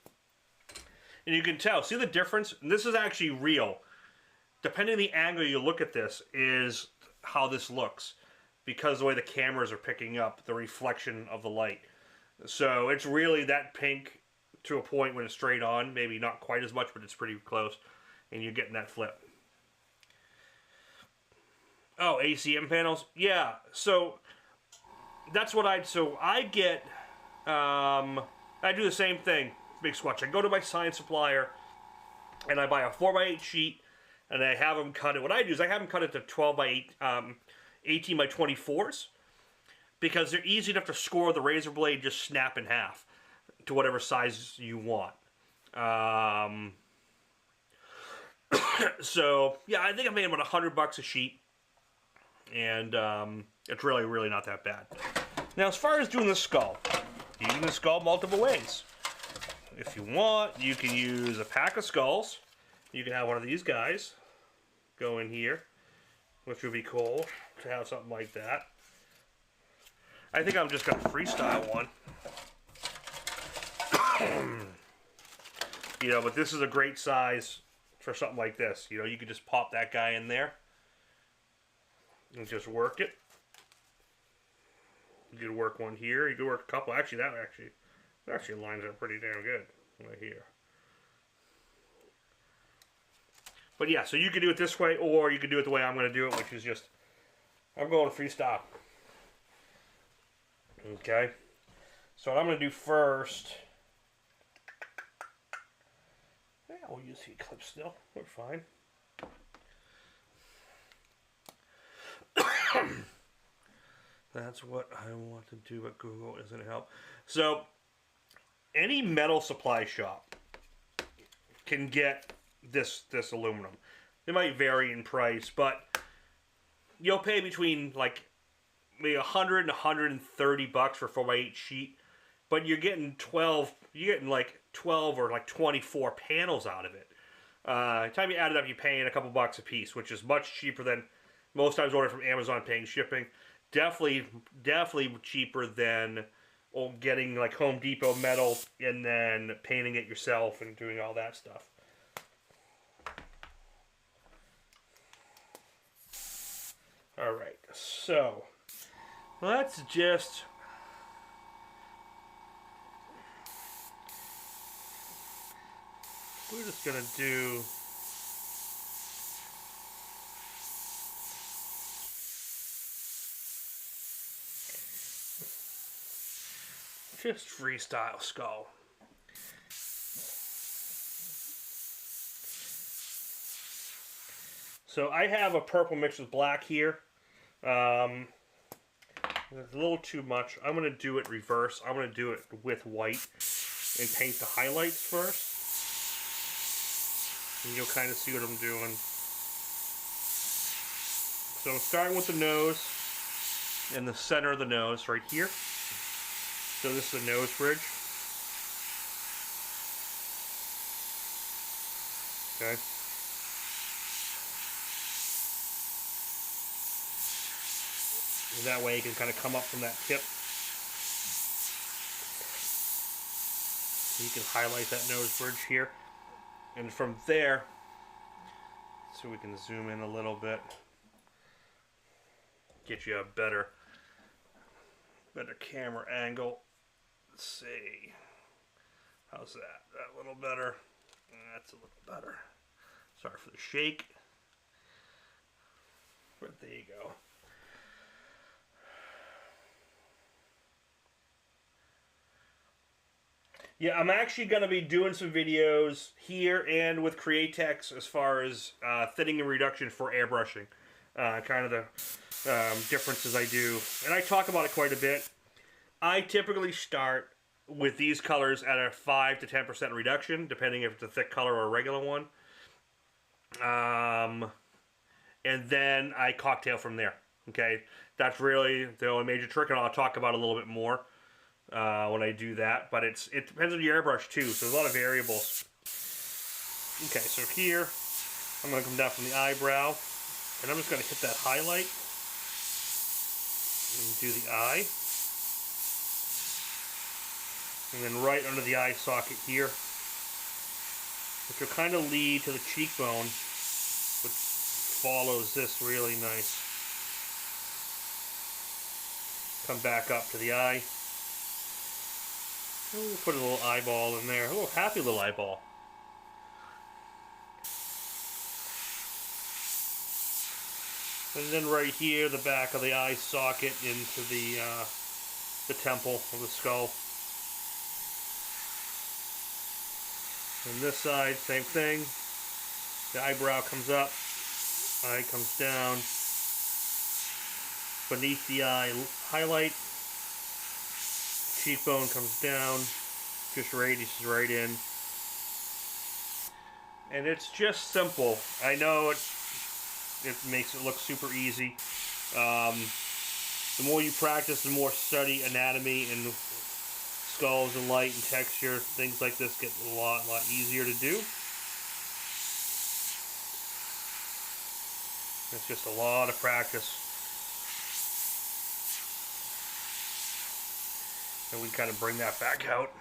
and you can tell, see the difference? And this is actually real. Depending on the angle you look at this is how this looks, because the way the cameras are picking up the reflection of the light. So it's really that pink to a point when it's straight on, maybe not quite as much, but it's pretty close, and you're getting that flip. Oh, ACM panels? Yeah, so that's what I get, I do the same thing, big swatch. I go to my sign supplier, and I buy a 4x8 sheet, and I have them cut it. What I do is I have them cut it to 12 by 8, 18 by 24s, because they're easy enough to score the razor blade, just snap in half to whatever size you want. So yeah, I think I made them about $100 a sheet, and it's really, really not that bad. Now, as far as doing the skull, you can do the skull multiple ways. If you want, you can use a pack of skulls. You can have one of these guys go in here, which would be cool to have something like that. I think I'm just going to freestyle one. You know, but this is a great size for something like this. You know, you could just pop that guy in there and just work it. You could work one here. You could work a couple. Actually, that actually lines up pretty damn good right here. But yeah, so you could do it this way, or you could do it the way I'm going to do it, which is just, I'm going freestyle. Okay. So what I'm going to do first, yeah, we'll use the Eclipse still. We're fine. That's what I want to do, but Google isn't help. So, any metal supply shop can get this aluminum. It might vary in price, but you'll pay between like maybe $100 and $130 for a 4x8 sheet, but you're getting like 12 or like 24 panels out of it. Time you add it up, you're paying a couple bucks a piece, which is much cheaper than most times ordering from Amazon, paying shipping. Definitely cheaper than getting like Home Depot metal and then painting it yourself and doing all that stuff. All right, so let's just we're just gonna do just freestyle skull. So I have a purple mixed with black here. It's a little too much. I'm going to do it reverse. I'm going to do it with white and paint the highlights first. And you'll kind of see what I'm doing. So I'm starting with the nose in the center of the nose right here. So this is the nose bridge. Okay. And that way you can kind of come up from that tip. You can highlight that nose bridge here. And from there, so we can zoom in a little bit, get you a better camera angle. Let's see. How's that? That a little better? That's a little better. Sorry for the shake. But there you go. Yeah, I'm actually going to be doing some videos here and with Createx as far as thinning and reduction for airbrushing. Kind of the differences I do. And I talk about it quite a bit. I typically start with these colors at a 5 to 10% reduction, depending if it's a thick color or a regular one. And then I cocktail from there. Okay, that's really the only major trick, and I'll talk about it a little bit more when I do that, but it depends on your airbrush too, so there's a lot of variables. Okay, so here, I'm going to come down from the eyebrow, and I'm just going to hit that highlight, and do the eye, and then right under the eye socket here, which will kind of lead to the cheekbone, which follows this really nice. Come back up to the eye. And we'll put a little eyeball in there, a little happy little eyeball. And then right here, the back of the eye socket into the temple of the skull. And this side, same thing. The eyebrow comes up, eye comes down. Beneath the eye highlight. Cheekbone comes down, just radiuses right in. And it's just simple. I know it makes it look super easy. The more you practice, the more study anatomy and skulls and light and texture, things like this get a lot easier to do. It's just a lot of practice. And we kind of bring that back out.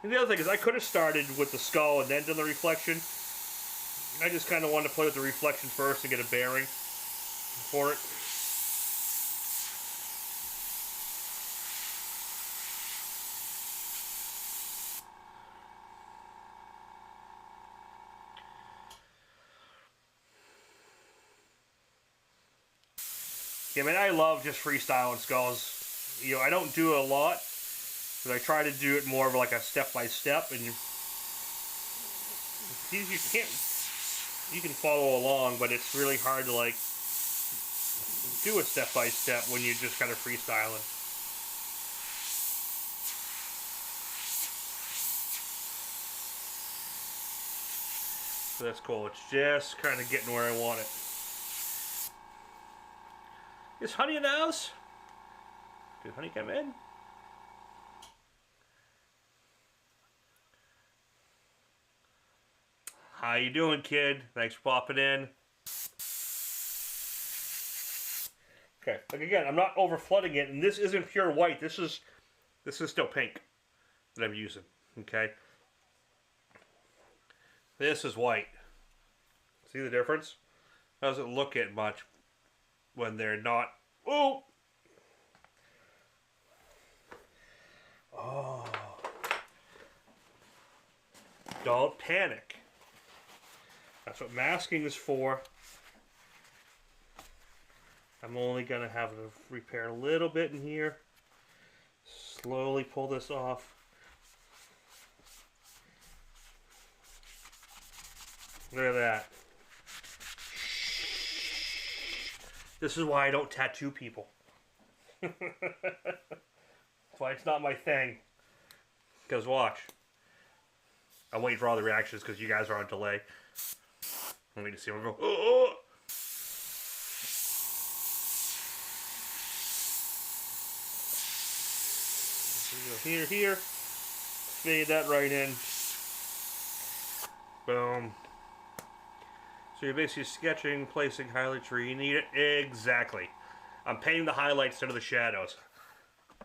And the other thing is I could have started with the skull and then done the reflection. I just kind of wanted to play with the reflection first and get a bearing for it. Yeah, man, I love just freestyling skulls. You know, I don't do it a lot, because I try to do it more of like a step-by-step, and you can follow along, but it's really hard to like do a step-by-step when you're just kind of freestyling. So that's cool. It's just kind of getting where I want it. Is Honey in the house? Did Honey come in? How you doing, kid? Thanks for popping in. Okay, like again, I'm not over flooding it, and this isn't pure white. This is still pink that I'm using. Okay, this is white. See the difference? Doesn't look it much when they're not. Oh, oh! Don't panic. That's what masking is for. I'm only going to have to repair a little bit in here. Slowly pull this off. Look at that. This is why I don't tattoo people. That's why it's not my thing. Because watch. I'm waiting for all the reactions because you guys are on delay. Let me just see them go. Oh! Here, here. Fade that right in. Boom. So you're basically sketching, placing highlights where you need it. Exactly. I'm painting the highlights instead of the shadows.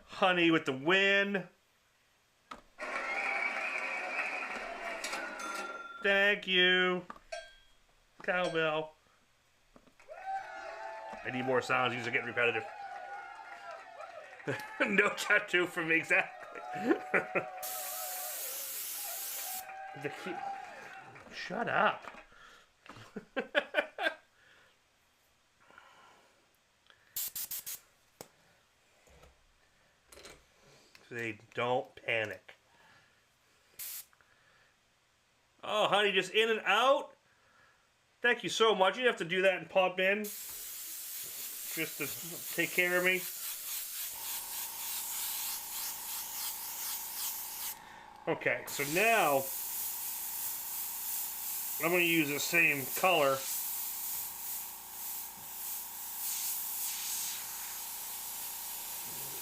Honey with the wind. Thank you. Cowbell. I need more sounds. These are getting repetitive. No tattoo for me, exactly. Shut up. They don't panic. Oh, honey, just in and out? Thank you so much. You have to do that and pop in just to take care of me. Okay, so now I'm going to use the same color.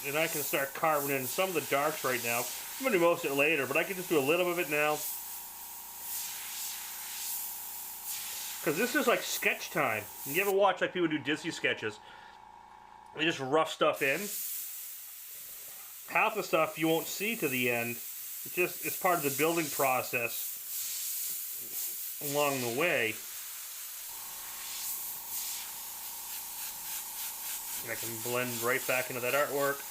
And I can start carving in some of the darks right now. I'm going to do most of it later, but I can just do a little of it now. Because this is like sketch time. You ever watch like people do Disney sketches? They just rough stuff in. Half the stuff you won't see to the end. It's part of the building process along the way. And I can blend right back into that artwork.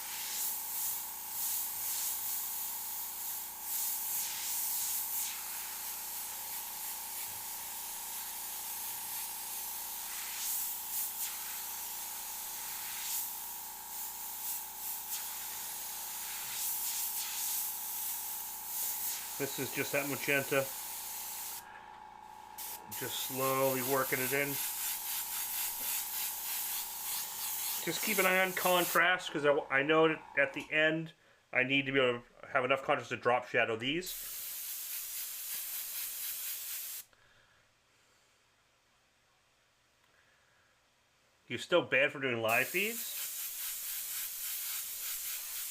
This is just that magenta. Just slowly working it in. Just keep an eye on contrast, because I know that at the end I need to be able to have enough contrast to drop shadow these. You're still banned for doing live feeds?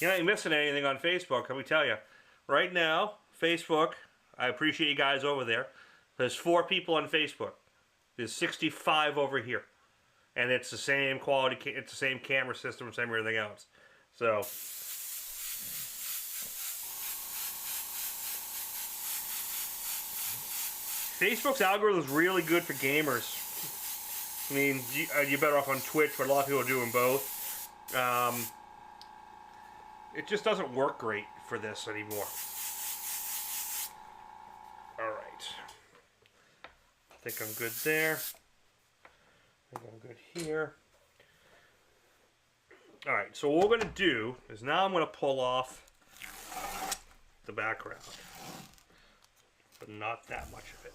You ain't missing anything on Facebook, let me tell you. Right now, Facebook, I appreciate you guys over there. There's 4 people on Facebook. There's 65 over here. And it's the same quality, it's the same camera system, same everything else. So, Facebook's algorithm is really good for gamers. I mean, you're better off on Twitch, but a lot of people are doing both. It just doesn't work great for this anymore. Alright. I think I'm good there. I think I'm good here. Alright, so what we're going to do is now I'm going to pull off the background. But not that much of it.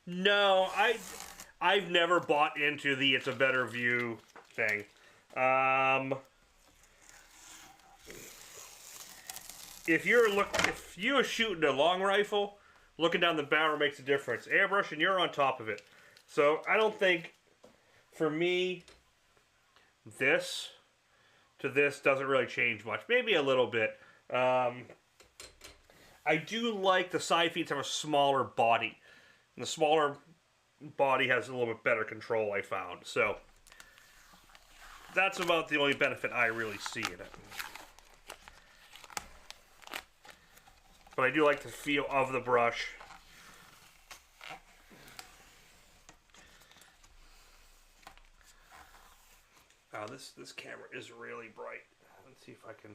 No, I've never bought into the it's a better view thing. If you're shooting a long rifle, looking down the barrel makes a difference. Airbrush and you're on top of it. So I don't think, for me, this to this doesn't really change much. Maybe a little bit. I do like the side feeds have a smaller body. And the smaller body has a little bit better control, I found. So that's about the only benefit I really see in it. But I do like the feel of the brush. Oh, this camera is really bright. Let's see if I can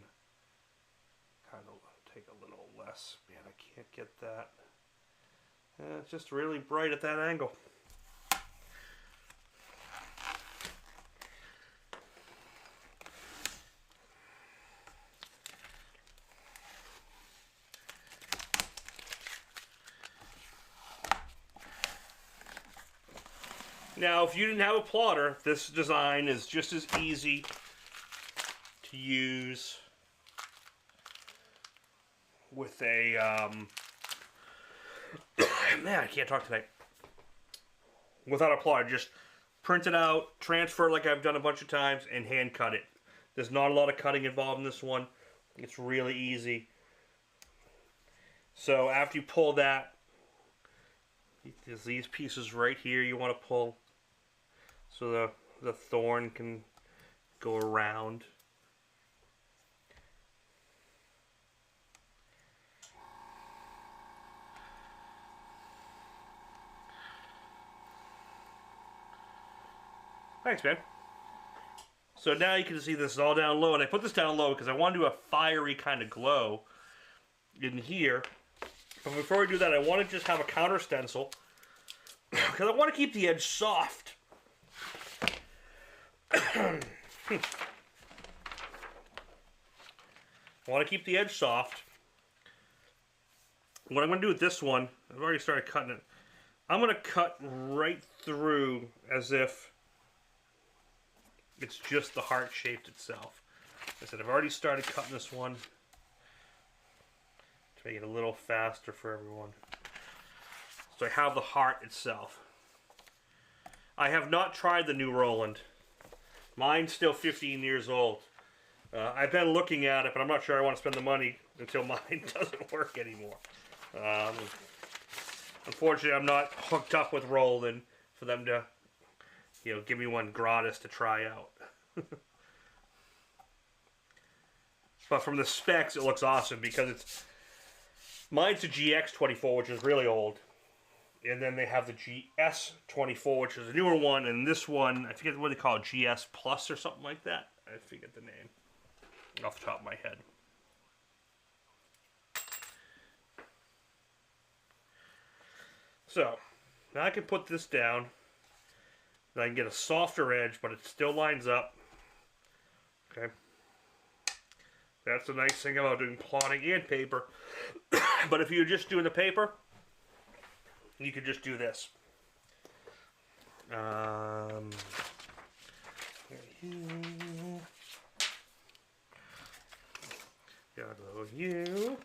kind of take a little less. Man, I can't get that. It's just really bright at that angle. Now, if you didn't have a plotter, this design is just as easy to use with a, man, I can't talk tonight. Without a plotter, just print it out, transfer it like I've done a bunch of times, and hand cut it. There's not a lot of cutting involved in this one. It's really easy. So after you pull that, there's these pieces right here you want to pull so the thorn can go around. Thanks, man. So now you can see this is all down low, and I put this down low because I want to do a fiery kind of glow in here. But before we do that, I want to just have a counter stencil because I want to keep the edge soft. I want to keep the edge soft. What I'm going to do with this one, I've already started cutting it. I'm going to cut right through as if it's just the heart shaped itself. Like I said, I've already started cutting this one to make it a little faster for everyone. So I have the heart itself. I have not tried the new Roland. Mine's still 15 years old. I've been looking at it, but I'm not sure I want to spend the money until mine doesn't work anymore. Unfortunately, I'm not hooked up with Roland for them to, give me one gratis to try out. But from the specs, it looks awesome because mine's a GX24, which is really old. And then they have the GS24, which is a newer one. And this one, I forget what they call it, GS Plus or something like that. I forget the name off the top of my head. So, now I can put this down. Then I can get a softer edge, but it still lines up. Okay. That's the nice thing about doing plotting and paper. But if you're just doing the paper, you could just do this. Gotta you.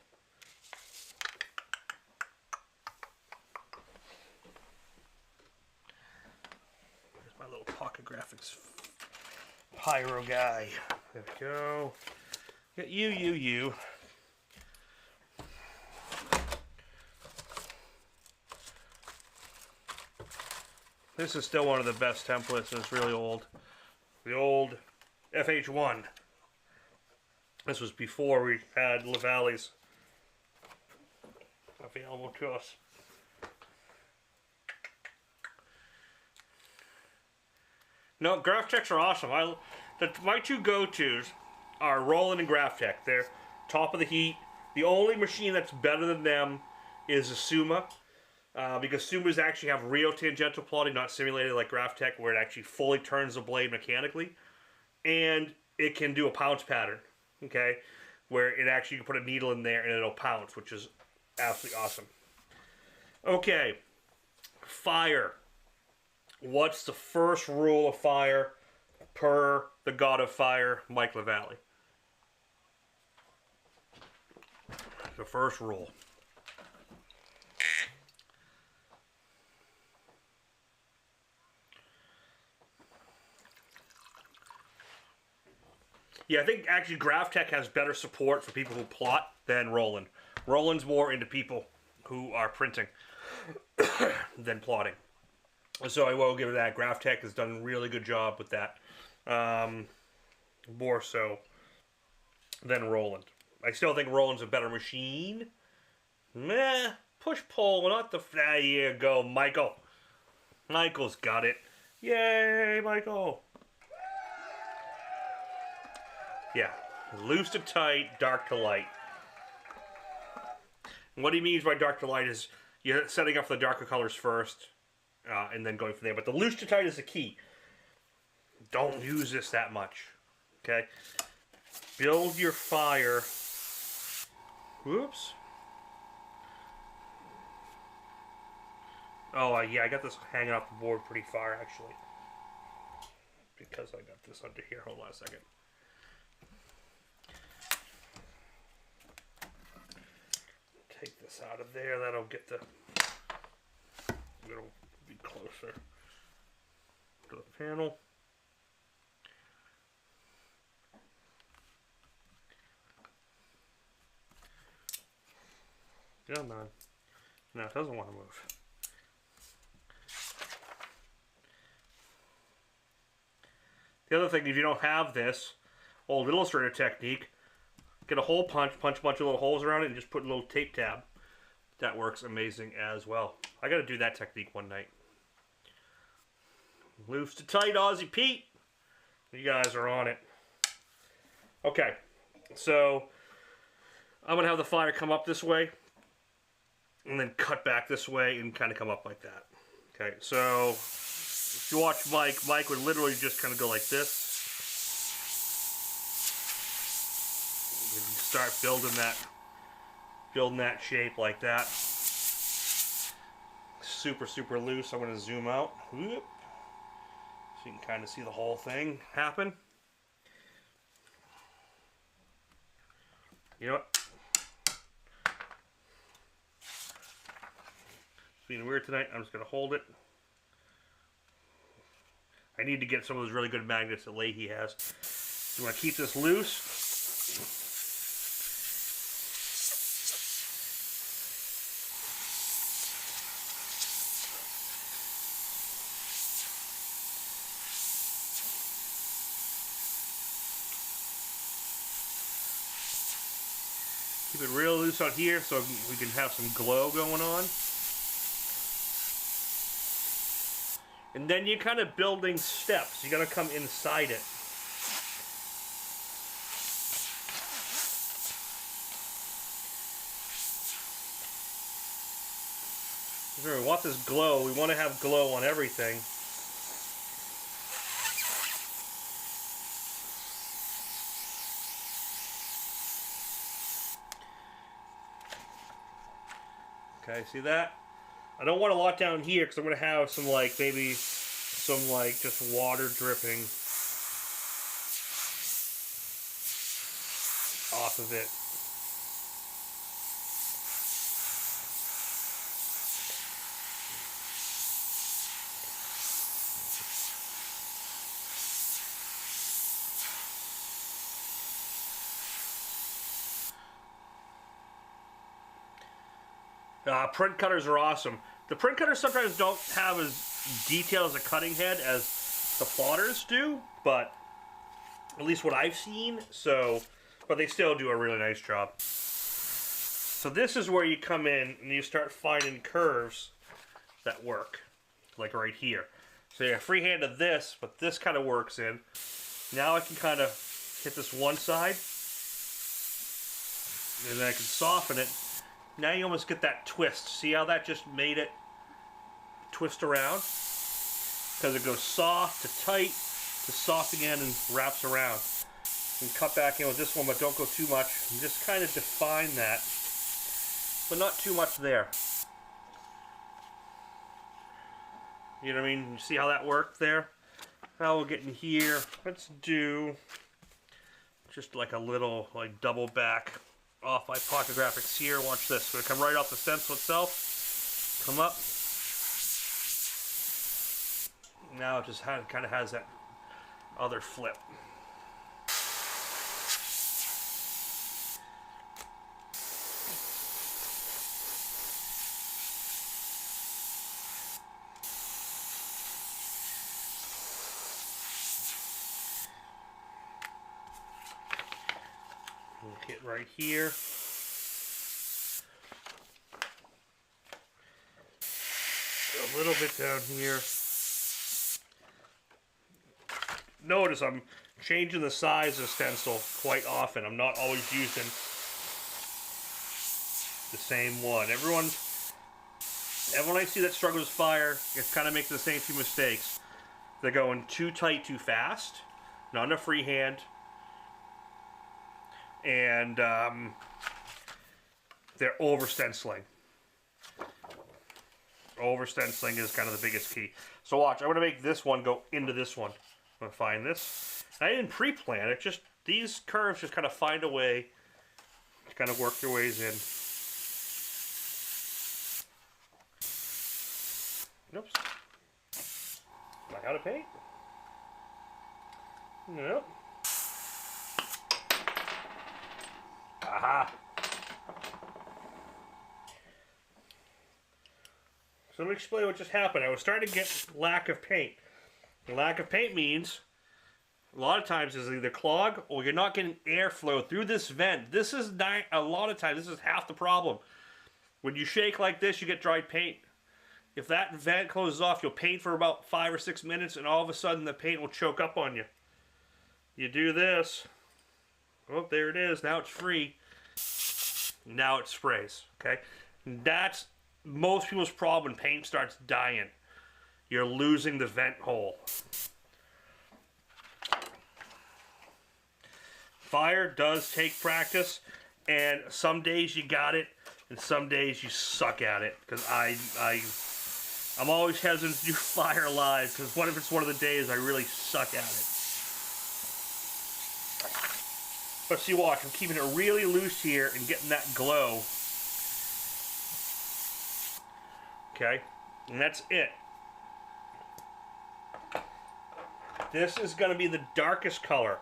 There's my little Pocket Graphics pyro guy. There we go. Got you. This is still one of the best templates. It's really old. The old FH1. This was before we had Lavalleys available to us. No, Graphtechs are awesome. My two go-tos are Roland and Graphtech. They're top of the heat. The only machine that's better than them is a Suma. Because Sumas actually have real tangential plotting, not simulated like Graphtech, where it actually fully turns the blade mechanically. And it can do a pounce pattern, okay? Where it actually, you can put a needle in there and it'll pounce, which is absolutely awesome. Okay, fire. What's the first rule of fire per the god of fire, Mike Lavalle? The first rule. Yeah, I think actually Graphtech has better support for people who plot than Roland. Roland's more into people who are printing than plotting. So I will give it that. GraphTech has done a really good job with that. More so than Roland. I still think Roland's a better machine. Meh. Push-pull, not the... There you go, Michael. Michael's got it. Yay, Michael. Yeah. Loose to tight, dark to light. And what he means by dark to light is you're setting up the darker colors first and then going from there. But the loose to tight is the key. Don't use this that much. Okay? Build your fire. Whoops. Oh, yeah, I got this hanging off the board pretty far, actually. Because I got this under here. Hold on a second. Take this out of there. That'll get the... It'll be closer to the panel. Come on. No, it doesn't want to move. The other thing, if you don't have this old Illustrator technique, get a hole punch, punch a bunch of little holes around it, and just put a little tape tab. That works amazing as well. I got to do that technique one night. Loose to tight, Aussie Pete. You guys are on it. Okay, so I'm going to have the fire come up this way, and then cut back this way, and kind of come up like that. Okay, so if you watch Mike would literally just kind of go like this. And you start building that shape like that. Super, super loose. I'm going to zoom out. Whoop. So you can kind of see the whole thing happen. You know what? It's being weird tonight. I'm just going to hold it. I need to get some of those really good magnets that Leahy has. You want to keep this loose. Keep it real loose out here so we can have some glow going on. And then you're kind of building steps. You got to come inside it. We want this glow. We want to have glow on everything. Okay, see that? I don't want a lot down here because I'm going to have some maybe some just water dripping off of it. Print cutters are awesome. The print cutters sometimes don't have as detailed as a cutting head as the plotters do, but at least what I've seen. But they still do a really nice job. So this is where you come in and you start finding curves that work, like right here. So you have freehand of this, but this kind of works in. Now I can kind of hit this one side, and then I can soften it. Now you almost get that twist. See how that just made it twist around? Because it goes soft to tight to soft again and wraps around. And cut back in with this one, but don't go too much. And just kind of define that, but not too much there. You know what I mean? You see how that worked there? Now we'll get in here. Let's do just like a little double back off my pocket graphics here. Watch this. So come right off the stencil itself. Come up. Now it just kind of has that other flip. Hit right here. A little bit down here. Notice I'm changing the size of the stencil quite often. I'm not always using the same one. Everyone I see that struggles with fire is kind of making the same few mistakes. They're going too tight too fast, not enough freehand, and they're over stenciling. Over stenciling is kind of the biggest key. So watch, I'm going to make this one go into this one. I'm going to find this. I didn't pre-plan it, just these curves just kind of find a way to kind of work their ways in. Oops. Am I out of paint? Nope. Aha! So let me explain what just happened. I was starting to get lack of paint. Lack of paint means a lot of times is either clog or you're not getting airflow through this vent. This is not, a lot of times, this is half the problem. When you shake like this, you get dried paint. If that vent closes off, you'll paint for about 5 or 6 minutes and all of a sudden the paint will choke up on you. You do this. Oh, there it is. Now it's free. Now it sprays. Okay? That's most people's problem when paint starts dying. You're losing the vent hole. Fire does take practice, and some days you got it, and some days you suck at it. Because I'm always hesitant to do fire live, because what if it's one of the days I really suck at it? But see, watch, I'm keeping it really loose here and getting that glow. Okay, and that's it. This is going to be the darkest color.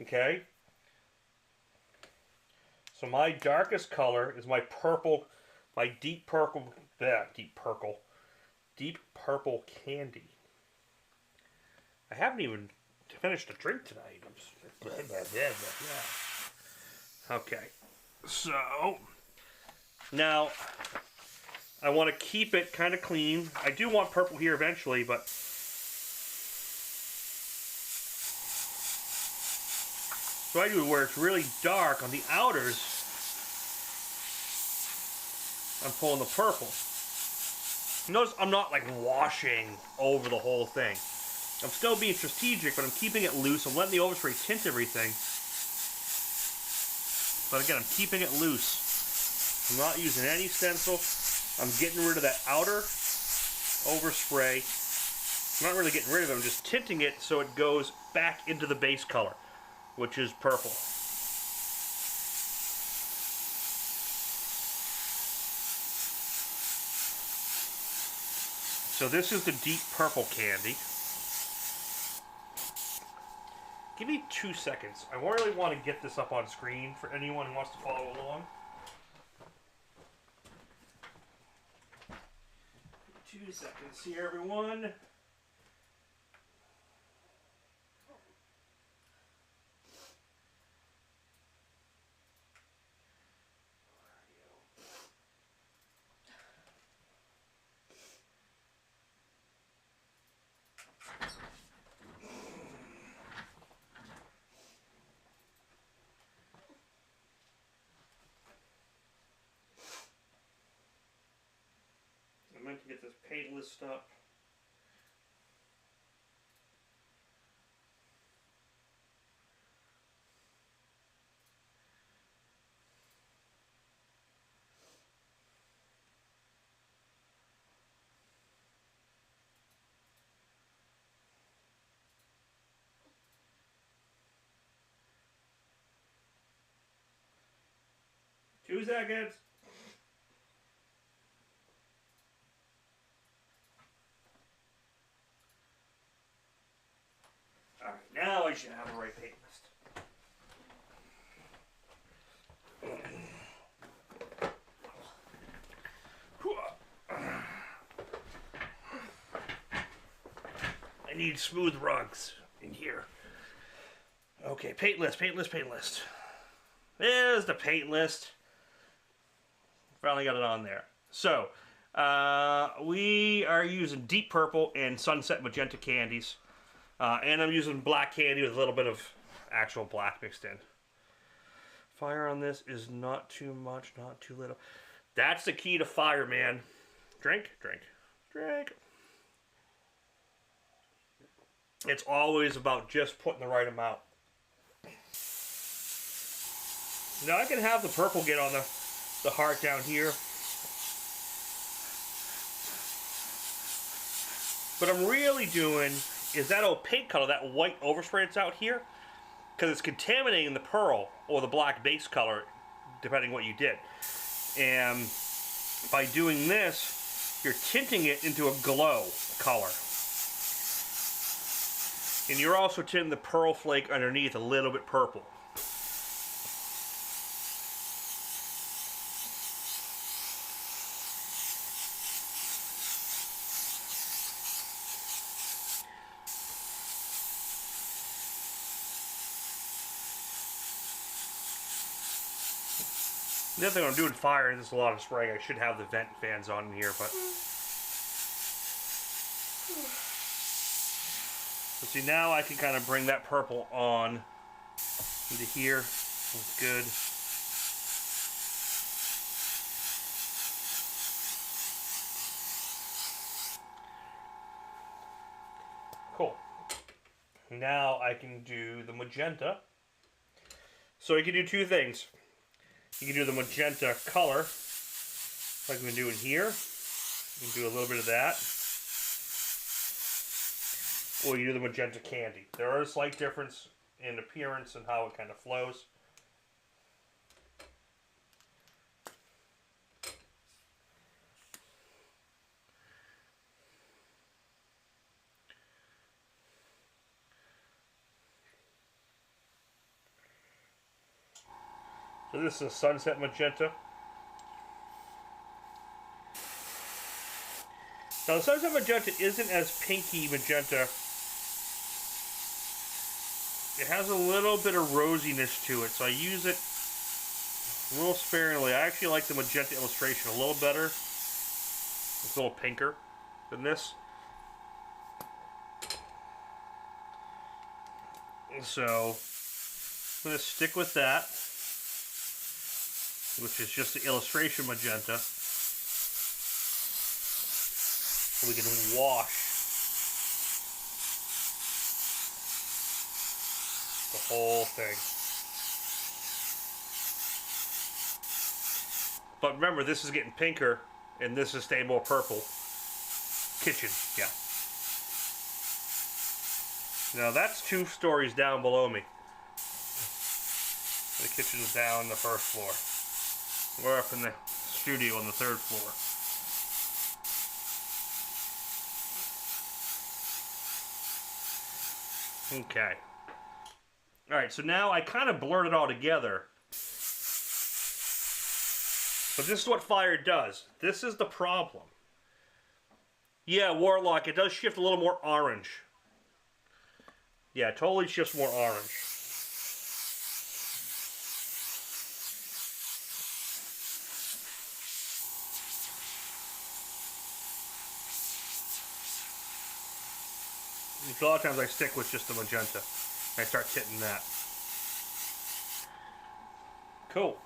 Okay? So my darkest color is my purple, my deep purple candy. I haven't even finished a drink tonight. I'm just, okay. So, now, I want to keep it kind of clean. I do want purple here eventually, but so I do where it's really dark on the outers. I'm pulling the purple. Notice I'm not like washing over the whole thing. I'm still being strategic, but I'm keeping it loose. I'm letting the overspray tint everything. But again, I'm keeping it loose. I'm not using any stencil. I'm getting rid of that outer overspray. I'm not really getting rid of it. I'm just tinting it so it goes back into the base color, which is purple. So this is the deep purple candy. Give me 2 seconds. I really want to get this up on screen for anyone who wants to follow along. 2 seconds here, everyone. I meant to get this paint list up. Two seconds. Alright, now I should have the right paint list. I need smooth rugs in here. Okay, paint list, paint list, paint list. there's the paint list. Finally got it on there. So, we are using deep purple and sunset magenta candies. And I'm using black candy with a little bit of actual black mixed in. Fire on this is not too much, not too little. That's the key to fire, man. Drink, drink, drink. It's always about just putting the right amount. Now I can have the purple get on the heart down here. What I'm really doing is that opaque color, that white overspray that's out here, because it's contaminating the pearl or the black base color, depending what you did. And by doing this, you're tinting it into a glow color. And you're also tinting the pearl flake underneath a little bit purple. The other thing I'm doing fire, there's a lot of spraying. I should have the vent fans on in here, but... So see, now I can kind of bring that purple on into here. Looks good. Cool. Now I can do the magenta. So you can do two things. You can do the magenta color, like we've been doing here. You can do a little bit of that. Or you do the magenta candy. There are a slight difference in appearance and how it kind of flows. So this is a sunset magenta. Now the sunset magenta isn't as pinky magenta. It has a little bit of rosiness to it, so I use it a little sparingly. I actually like the magenta illustration a little better. It's a little pinker than this. So I'm going to stick with that, which is just the illustration magenta. So we can wash the whole thing. But remember, this is getting pinker, and this is staying more purple. Kitchen, yeah. Now that's 2 stories down below me. The kitchen's down the first floor. We're up in the studio on the 3rd floor. Okay. Alright, so now I kind of blurred it all together. But this is what fire does. This is the problem. Yeah, Warlock, it does shift a little more orange. Yeah, it totally shifts more orange. A lot of times I stick with just the magenta. I start tinting that. Cool.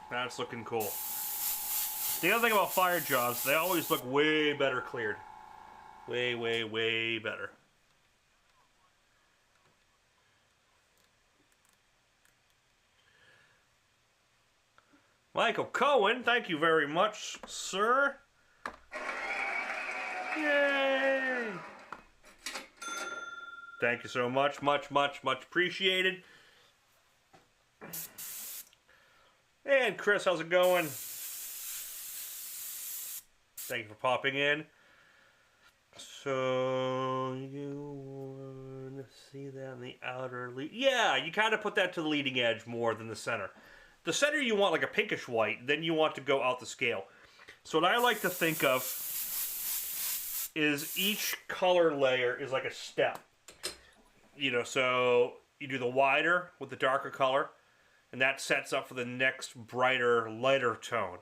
That's looking cool. The other thing about fire jobs, they always look way better cleared. Way, way, way better. Michael Cohen, thank you very much, sir. Yay! Thank you so much. Much, much, much appreciated. And Chris, how's it going? Thank you for popping in. So, you want to see that on the outer lead? Yeah, you kind of put that to the leading edge more than the center. The center you want like a pinkish white, then you want to go out the scale. So what I like to think of is each color layer is like a step. You know, so you do the wider with the darker color, and that sets up for the next brighter, lighter tone.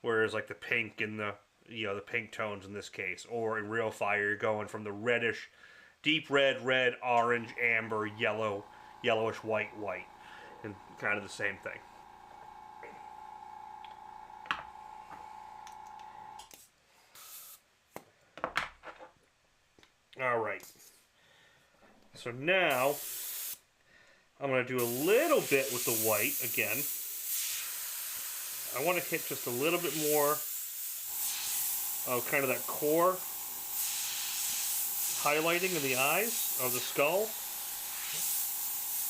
Whereas like the pink and the the pink tones in this case, or in real fire, you're going from the reddish, deep red, red, orange, amber, yellow, yellowish white, white, and kind of the same thing. All right. So now I'm going to do a little bit with the white again. I want to hit just a little bit more of kind of that core highlighting in the eyes of the skull.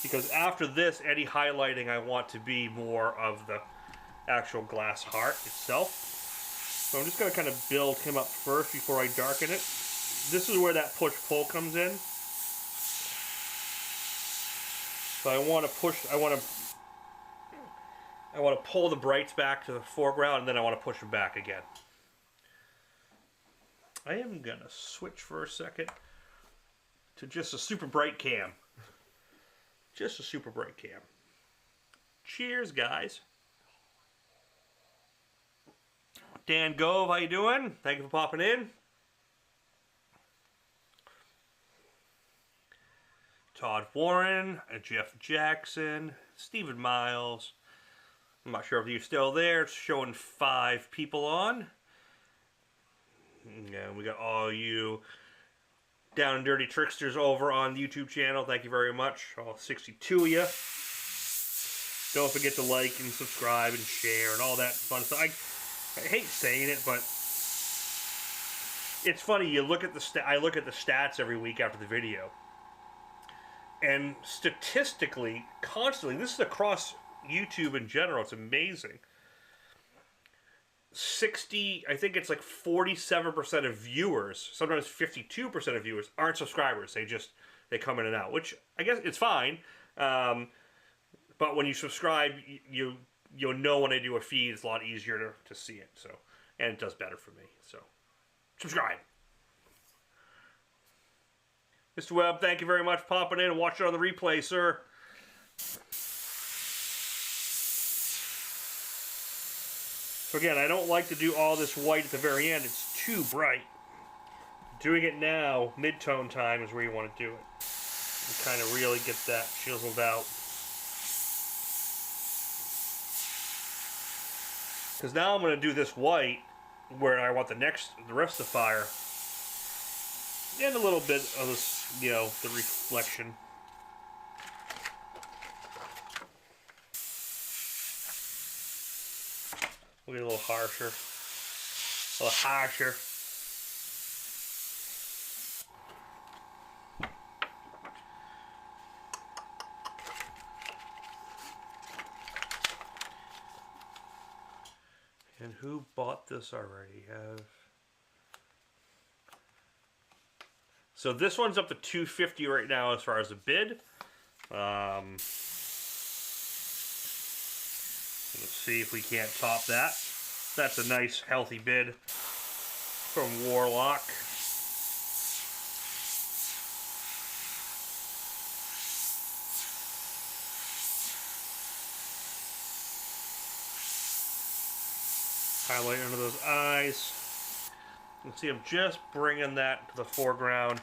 Because after this, any highlighting I want to be more of the actual glass heart itself. So I'm just going to kind of build him up first before I darken it. This is where that push-pull comes in. So I want to pull the brights back to the foreground, and then I want to push them back again. I am going to switch for a second to just a super bright cam. Just a super bright cam. Cheers, guys. Dan Gove, how you doing? Thank you for popping in. Todd Warren, Jeff Jackson, Stephen Miles. I'm not sure if you're still there. It's showing 5 people on. And we got all you down and dirty tricksters over on the YouTube channel. Thank you very much. All 62 of you. Don't forget to like and subscribe and share and all that fun stuff. I hate saying it, but it's funny. You look at the I look at the stats every week after the video. And statistically, constantly, this is across YouTube in general, it's amazing. I think it's like 47% of viewers, sometimes 52% of viewers aren't subscribers. They come in and out, which I guess it's fine. But when you subscribe, you'll know when I do a feed, it's a lot easier to see it. So, and it does better for me. So, subscribe. Mr. Webb, thank you very much for popping in and watching on the replay, sir. So again, I don't like to do all this white at the very end. It's too bright. Doing it now, mid-tone time, is where you want to do it. And kind of really get that chiseled out. Because now I'm going to do this white where I want the rest of the fire. And a little bit of this, the reflection. We'll get a little harsher. A little harsher. And who bought this already? So this one's up to $250 right now as far as the bid. Let's see if we can't top that. That's a nice, healthy bid from Warlock. Highlight under those eyes. You can see I'm just bringing that to the foreground.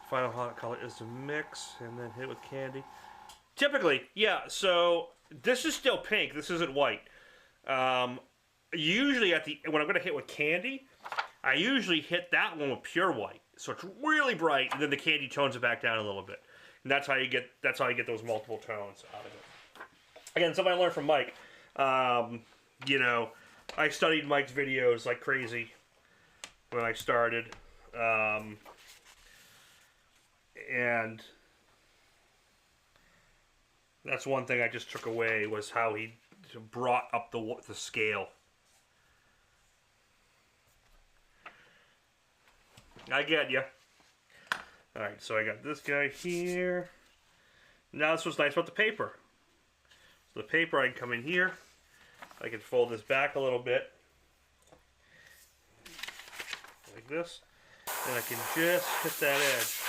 Final hot color is to mix and then hit with candy. Typically, yeah, so this is still pink. This isn't white. Usually when I'm going to hit with candy, I usually hit that one with pure white. So it's really bright, and then the candy tones it back down a little bit. And that's how you get those multiple tones out of it. Again, something I learned from Mike. I studied Mike's videos like crazy when I started. And that's one thing I just took away, was how he brought up the scale. I get you. Alright, so I got this guy here. Now that's what's nice about the paper. So the paper, I can come in here. I can fold this back a little bit. Like this. And I can just hit that edge.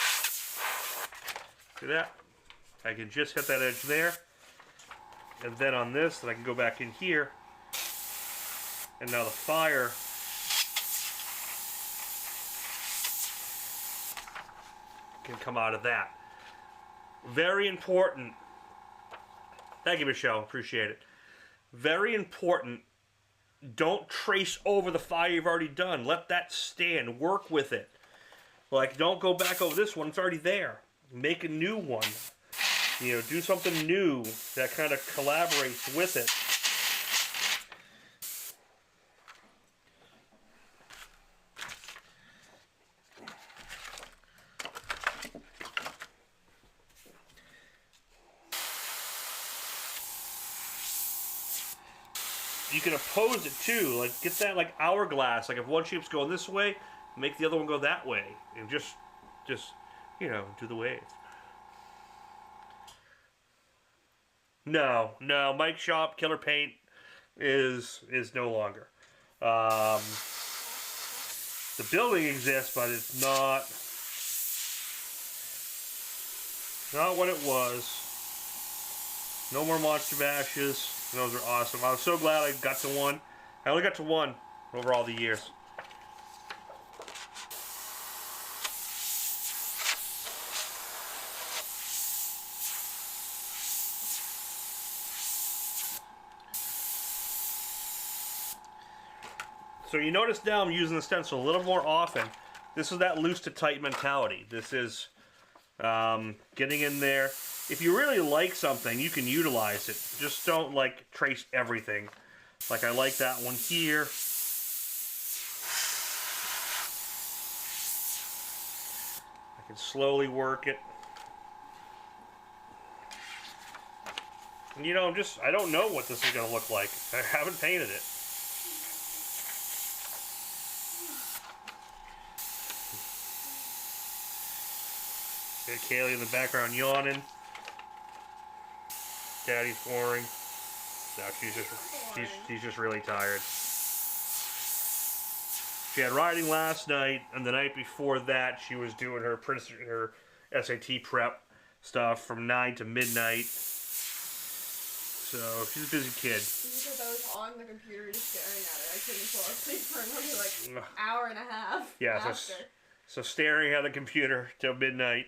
See that? I can just hit that edge there. And then on this, then I can go back in here. And now the fire can come out of that. Very important. Thank you, Michelle. Appreciate it. Very important. Don't trace over the fire you've already done. Let that stand. Work with it. Like, don't go back over this one. It's already there. Make a new one. You know, do something new that kind of collaborates with it. You can oppose it too, like get that like hourglass. Like if one sheep's going this way, make the other one go that way, and just you know, do the wave. No, Mike Shop Killer Paint is no longer. The building exists, but it's not what it was. No more Monster Bashes. Those are awesome. I was so glad I got to one. I only got to one over all the years. So you notice now I'm using the stencil a little more often. This is that loose to tight mentality. This is getting in there. If you really like something, you can utilize it. Just don't like trace everything. Like I like that one here. I can slowly work it. And, you know, I don't know what this is going to look like. I haven't painted it. Got Kaylee in the background yawning. Daddy's snoring. No, she's just really tired. She had riding last night, and the night before that, she was doing her SAT prep stuff from 9 to midnight. So she's a busy kid. Because I was on the computer just staring at it, I couldn't fall asleep for another like hour and a half. Yeah, after. So staring at the computer till midnight.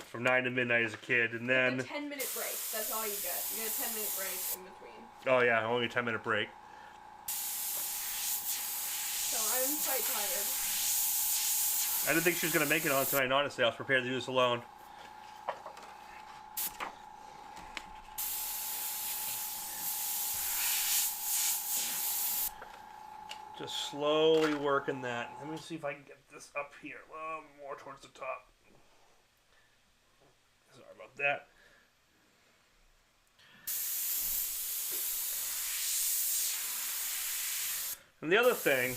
From 9 to midnight as a kid, and then... a 10-minute break. That's all you get. You get a 10-minute break in between. Oh yeah, only a 10-minute break. So I'm quite tired. I didn't think she was going to make it on tonight, honestly. I was prepared to do this alone. Just slowly working that. Let me see if I can get this up here. More towards the top. Sorry about that. And the other thing,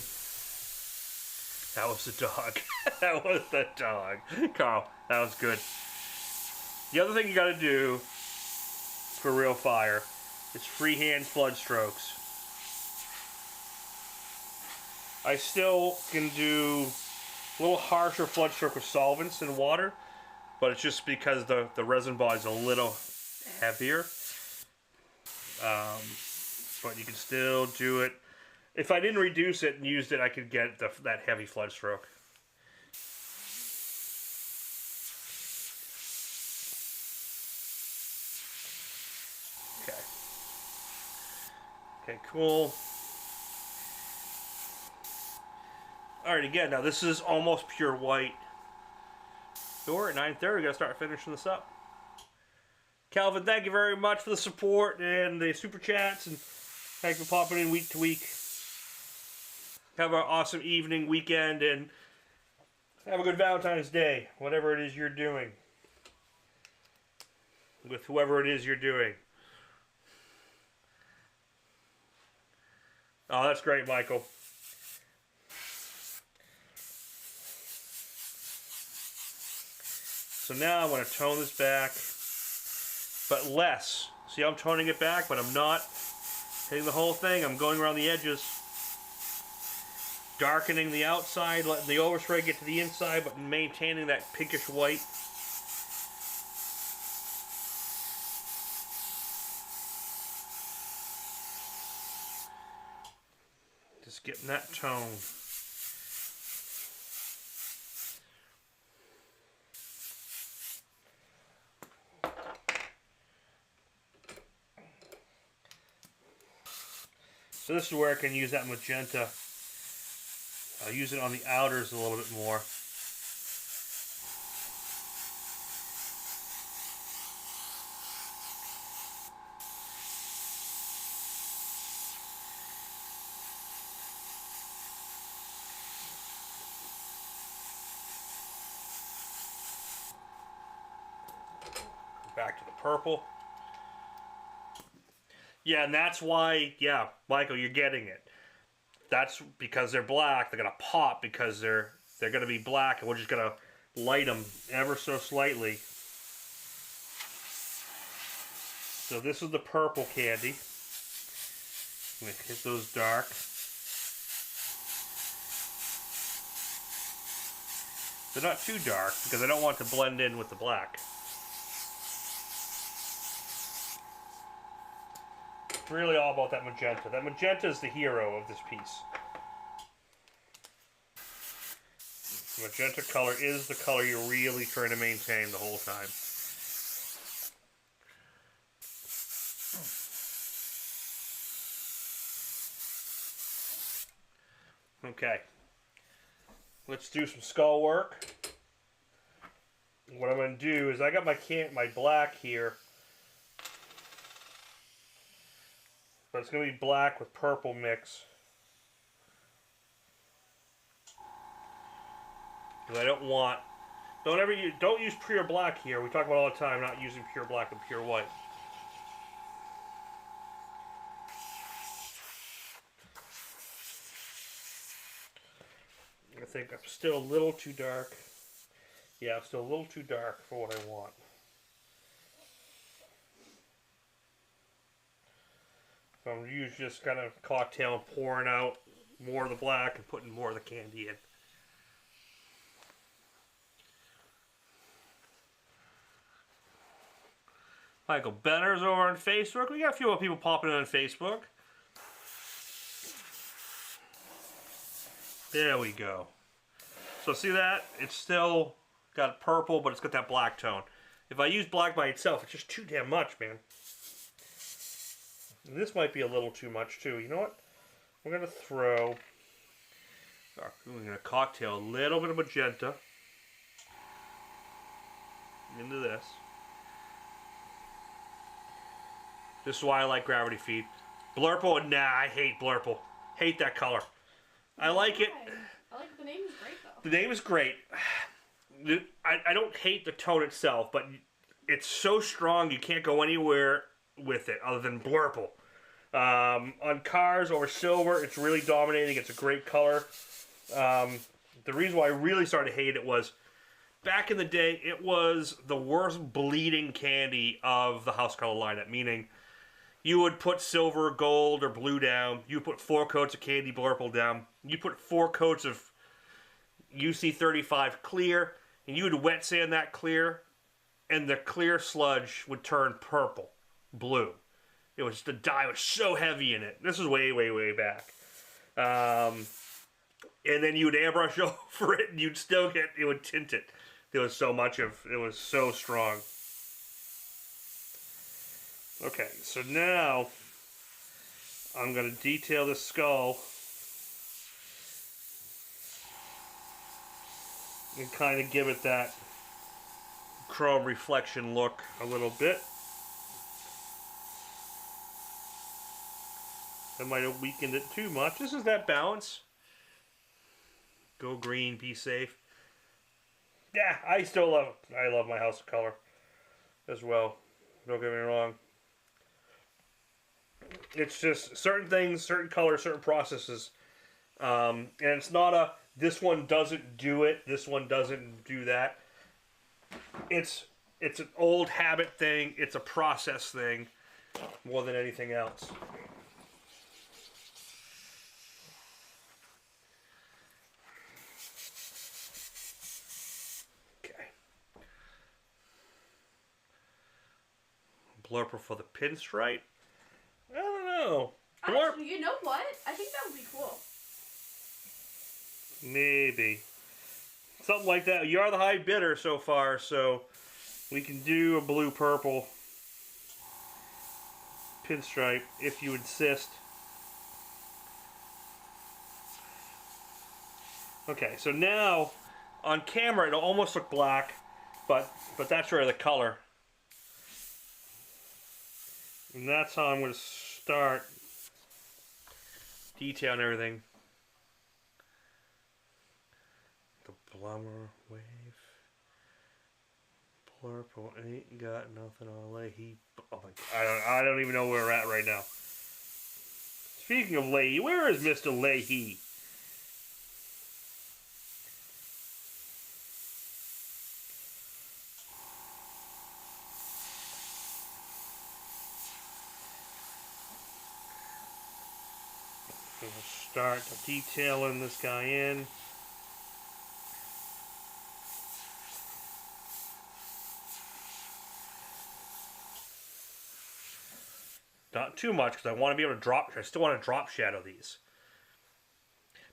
that was the dog. That was the dog. Carl, that was good. The other thing you gotta do for real fire is freehand flood strokes. I still can do a little harsher flood stroke with solvents and water, but it's just because the resin body is a little heavier. But you can still do it. If I didn't reduce it and used it, I could get that heavy flood stroke. Okay, cool. Alright, again, now this is almost pure white. So we're at 9:30, we gotta start finishing this up. Calvin, thank you very much for the support and the super chats, and thank you for popping in week to week. Have an awesome evening, weekend, and have a good Valentine's Day, whatever it is you're doing. With whoever it is you're doing. Oh, that's great, Michael. So now I'm going to tone this back, but less. See, I'm toning it back, but I'm not hitting the whole thing. I'm going around the edges. Darkening the outside, letting the overspray get to the inside, but maintaining that pinkish white. Just getting that tone. So this is where I can use that magenta. I'll use it on the outers a little bit more. Back to the purple. Yeah, and that's why, yeah, Michael, you're getting it. That's because they're black. They're gonna pop because they're gonna be black, and we're just gonna light them ever so slightly. So this is the purple candy. I'm gonna hit those dark. They're not too dark because I don't want to blend in with the black. It's really all about that magenta. That magenta is the hero of this piece. The magenta color is the color you're really trying to maintain the whole time. Okay. Let's do some skull work. What I'm going to do is I got my black here. But it's going to be black with purple mix. Because I don't want... Don't use pure black here. We talk about all the time not using pure black and pure white. I think I'm still a little too dark. Yeah, I'm still a little too dark for what I want. So I'm usually just kind of cocktail and pouring out more of the black and putting more of the candy in. Michael Benner's over on Facebook. We got a few more people popping in on Facebook. There we go. So see that? It's still got purple, but it's got that black tone. If I use black by itself, it's just too damn much, man. And this might be a little too much too. You know what? We're going to throw... We're going to cocktail a little bit of magenta into this. This is why I like Gravity Feed. Blurple, nah, I hate Blurple. Hate that color. I like it. I like the name is great though. The name is great. I don't hate the tone itself, but it's so strong you can't go anywhere with it other than Blurple. On cars over silver, it's really dominating. It's a great color. The reason why I really started to hate it was back in the day, it was the worst bleeding candy of the house color lineup, meaning you would put silver, gold, or blue down. You would put 4 coats of candy Blurple down. You put 4 coats of UC35 clear, and you would wet sand that clear, and the clear sludge would turn purple, blue. It was, the dye was so heavy in it. This was way, way, way back. And then you would airbrush over it, and you'd still get, it would tint it. There was so much of, it was so strong. Okay, so now I'm going to detail the skull and kind of give it that chrome reflection look a little bit. I might have weakened it too much. This is that balance. Go green, be safe. Yeah, I still love it. I love my house of color as well. Don't get me wrong. It's just certain things, certain colors, certain processes. And it's not a, this one doesn't do it, this one doesn't do that. It's an old habit thing. It's a process thing more than anything else. Okay. Blurple for the pinstripe. I don't know. Actually, you know what? I think that would be cool. Maybe. Something like that. You are the high bidder so far, so we can do a blue-purple pinstripe if you insist. Okay, so now on camera it'll almost look black, but that's really the color. And that's how I'm going to start detailing everything. The blummer wave. Purple ain't got nothing on Leahy. Oh my God, I don't even know where we're at right now. Speaking of Leahy, where is Mr. Leahy? We'll start detailing this guy in. Not too much, because I want to be able to drop. I still want to drop shadow these.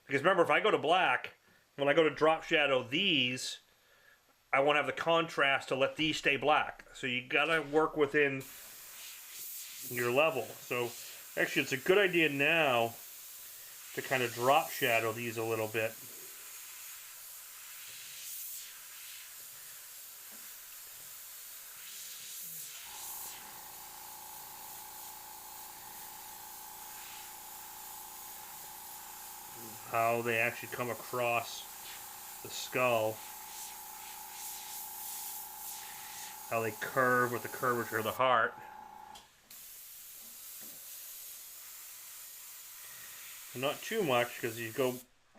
Because remember, if I go to black, when I go to drop shadow these, I won't have the contrast to let these stay black. So you gotta work within your level. So actually, it's a good idea now to kind of drop shadow these a little bit. How they actually come across the skull. How they curve with the curvature of the heart. Not too much, because you go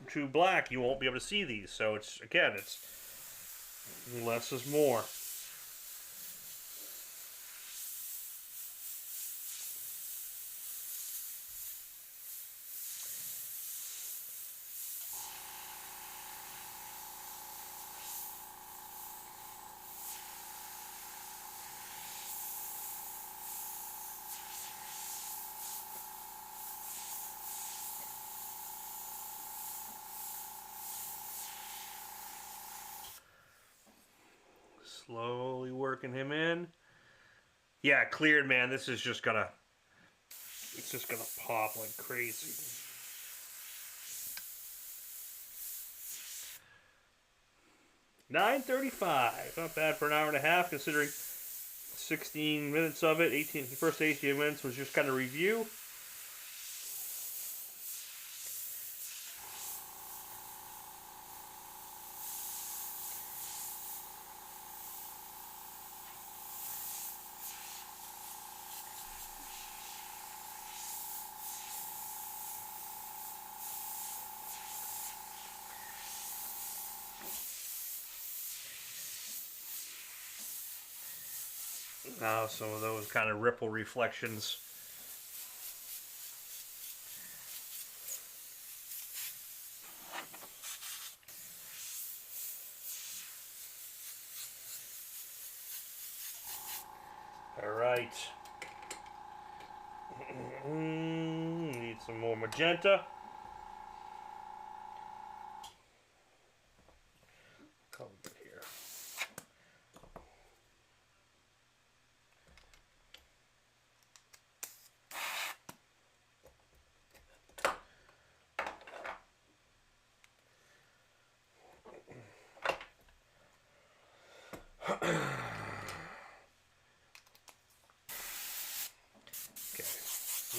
too black, you won't be able to see these. So it's, again, it's less is more. Slowly working him in. Yeah, cleared, man. This is just gonna, it's just gonna pop like crazy. $9.35. Not bad for an hour and a half, considering 16 minutes of it. The first 18 minutes was just kind of review. Now some of those kind of ripple reflections. All right. Need some more magenta. Come here.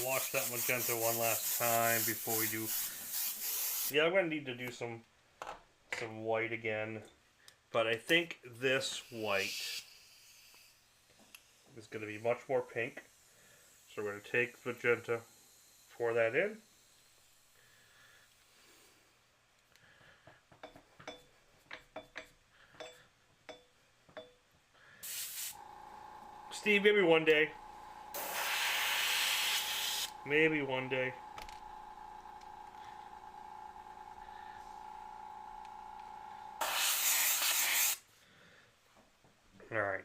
Wash that magenta one last time before we do. Yeah, I'm gonna need to do some white again, but I think this white is gonna be much more pink. So we're gonna take magenta, pour that in. Steve, maybe one day. Maybe one day. Alright.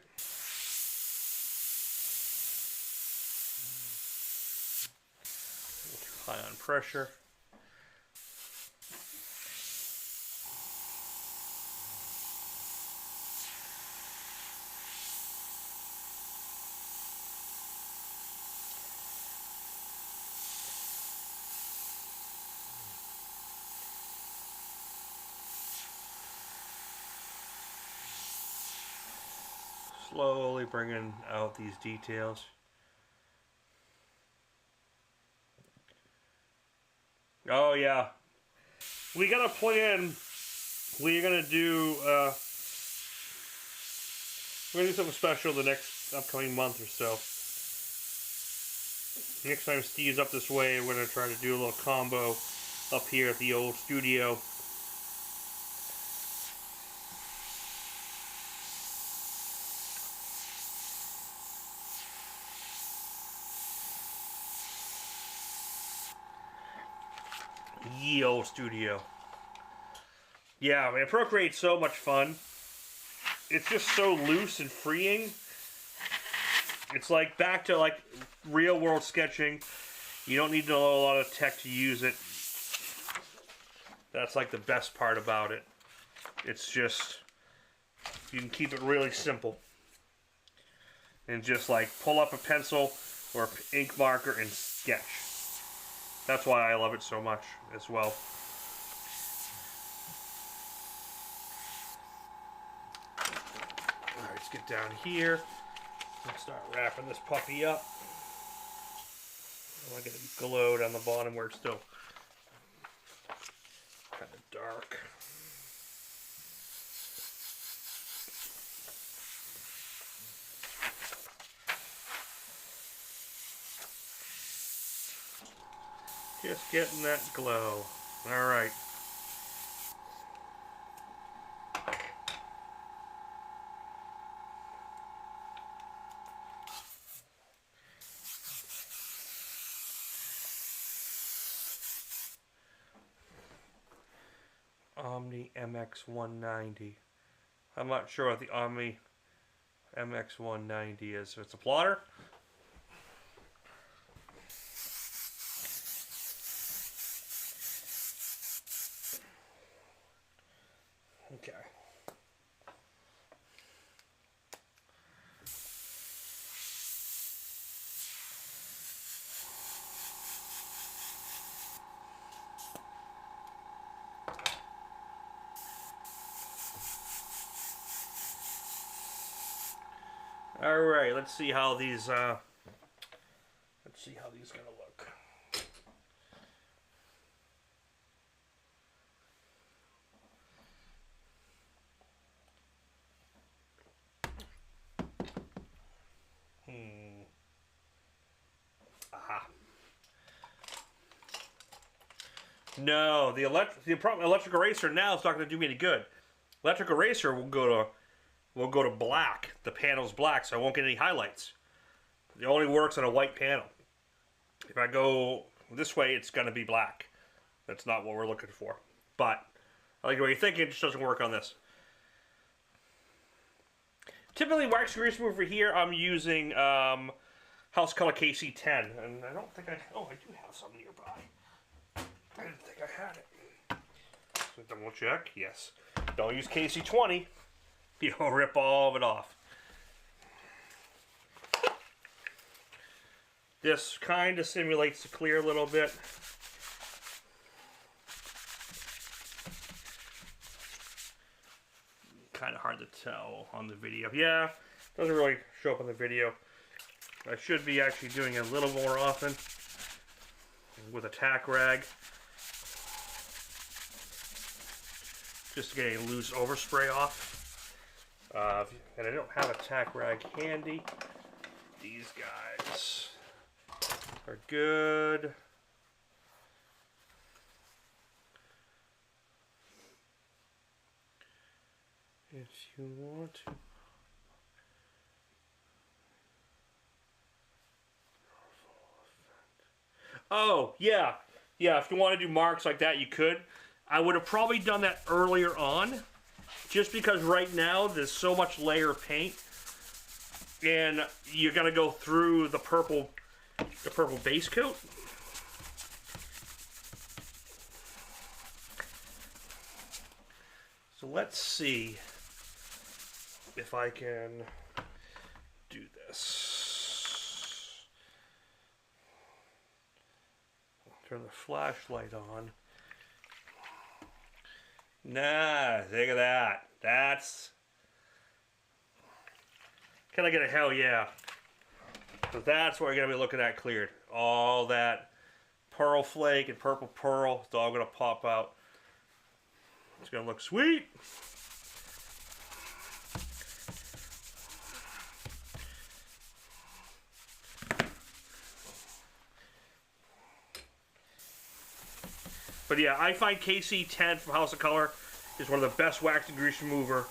High on pressure. slowly bringing out these details. Oh yeah, we got a plan. We're gonna do something special the next upcoming month or so. Next time Steve's up this way, we're gonna try to do a little combo up here at the old studio. Ye old studio. Yeah, man, Procreate's so much fun. It's just so loose and freeing. It's like back to like real world sketching. You don't need to know a lot of tech to use it. That's like the best part about it. It's just, you can keep it really simple. And just like pull up a pencil or ink marker and sketch. That's why I love it so much as well. Alright, let's get down here. Let's start wrapping this puppy up. I want to get it glow down the bottom where it's still kind of dark. Just getting that glow. Alright. Omni MX190. I'm not sure what the Omni MX190 is. It's a plotter. Okay. All right, let's see how these gonna look. Aha. No, the electric eraser now is not going to do me any good. Electric eraser will go to black. The panel's black, so I won't get any highlights. It only works on a white panel. If I go this way, it's going to be black. That's not what we're looking for. But I like the way you're thinking. It just doesn't work on this. Typically, wax grease remover here, I'm using House Color KC10, and I don't think I do have some nearby. I didn't think I had it. So double check. Yes. Don't use KC20. You'll rip all of it off. This kind of simulates the clear a little bit. Kind of hard to tell on the video. Yeah, doesn't really show up on the video. I should be actually doing it a little more often with a tack rag. Just to get a loose overspray off. And I don't have a tack rag handy. These guys are good. If you want to. Oh, yeah. Yeah, if you want to do marks like that, you could. I would have probably done that earlier on. Just because right now there's so much layer of paint. And you're going to go through the purple base coat. So let's see if I can do this. Turn the flashlight on. Nah, look at that. Can I get a hell yeah? So that's what we're going to be looking at cleared. All that pearl flake and purple pearl, it's all going to pop out. It's going to look sweet. But yeah, I find KC10 from House of Color is one of the best wax and grease remover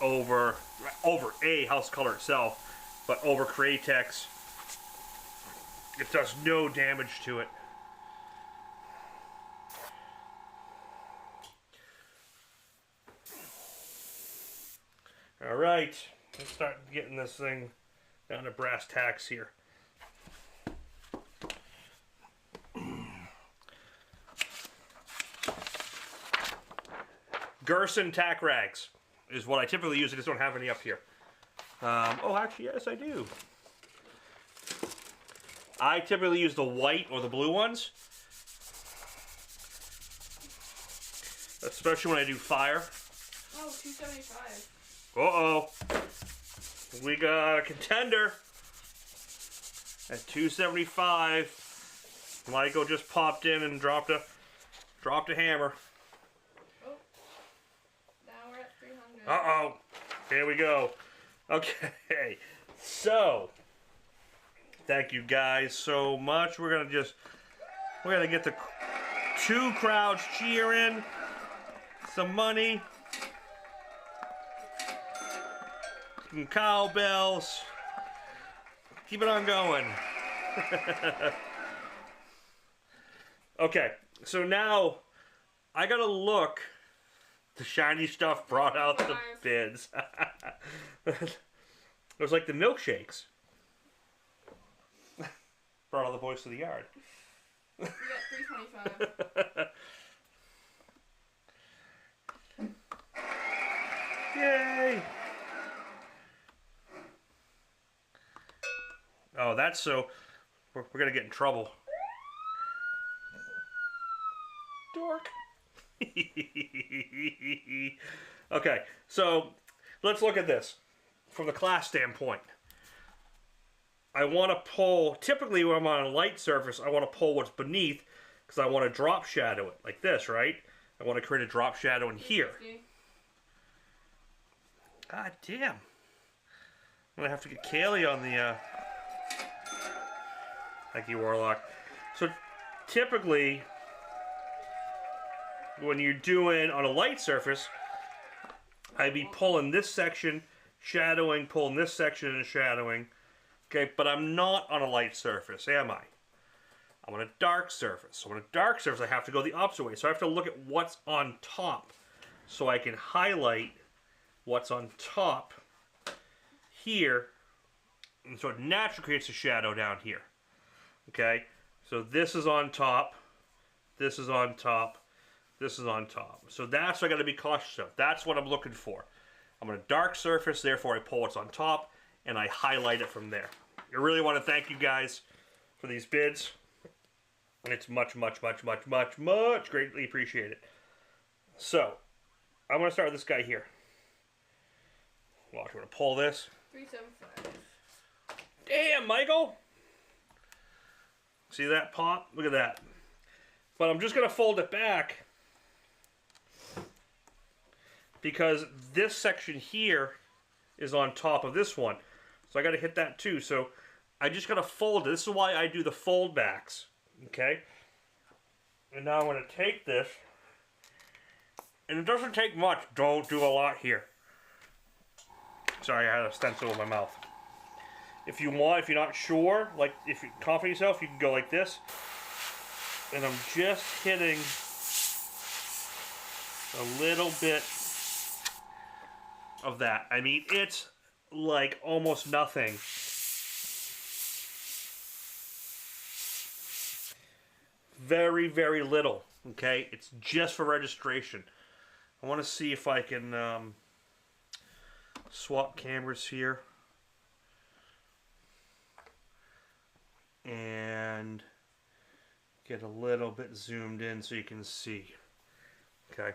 over a House of Color itself, but over Createx. It does no damage to it. All right, let's start getting this thing down to brass tacks here. Gerson tack rags is what I typically use. I just don't have any up here. Oh, actually, yes, I do. I typically use the white or the blue ones, especially when I do fire. Oh, $2.75. Uh-oh. We got a contender at $2.75. Michael just popped in and dropped a hammer. Now we're at 300. Uh-oh. Here we go. Okay. So, thank you guys so much. We're gonna get the two crowds cheering. Some money. Some cowbells. Keep it on going. Okay, so now I gotta look. The shiny stuff brought out the bids. It was like the milkshakes. Brought all the boys to the yard. We got $3.25. Yay! Oh, that's so... We're gonna get in trouble. Dork. Okay, so let's look at this from the class standpoint. I want to pull, typically when I'm on a light surface, I want to pull what's beneath because I want to drop shadow it like this, right? I want to create a drop shadow in here. God damn. I'm going to have to get Kaylee on the... Thank you, Warlock. So typically, when you're doing on a light surface, I'd be pulling this section, shadowing, pulling this section and shadowing. Okay, but I'm not on a light surface, am I? I'm on a dark surface. So on a dark surface, I have to go the opposite way. So I have to look at what's on top so I can highlight what's on top here. And so it naturally creates a shadow down here. Okay, so this is on top, this is on top, this is on top. So that's what I got to be cautious of. That's what I'm looking for. I'm on a dark surface, therefore I pull what's on top and I highlight it from there. I really want to thank you guys for these bids. It's much, much, much, much, much, much greatly appreciated. So, I'm going to start with this guy here. Watch, we're going to pull this. $3.75. Damn, Michael! See that pop? Look at that. But I'm just going to fold it back because this section here is on top of this one. So I got to hit that too. So I just got to fold it. This is why I do the fold backs. Okay? And now I'm going to take this. And it doesn't take much. Don't do a lot here. Sorry, I had a stencil in my mouth. If you want, if you're not sure, like if you're confident in yourself, you can go like this. And I'm just hitting a little bit of that. I mean, it's like almost nothing. Very, very little. Okay? It's just for registration. I want to see if I can swap cameras here. And get a little bit zoomed in so you can see. Okay.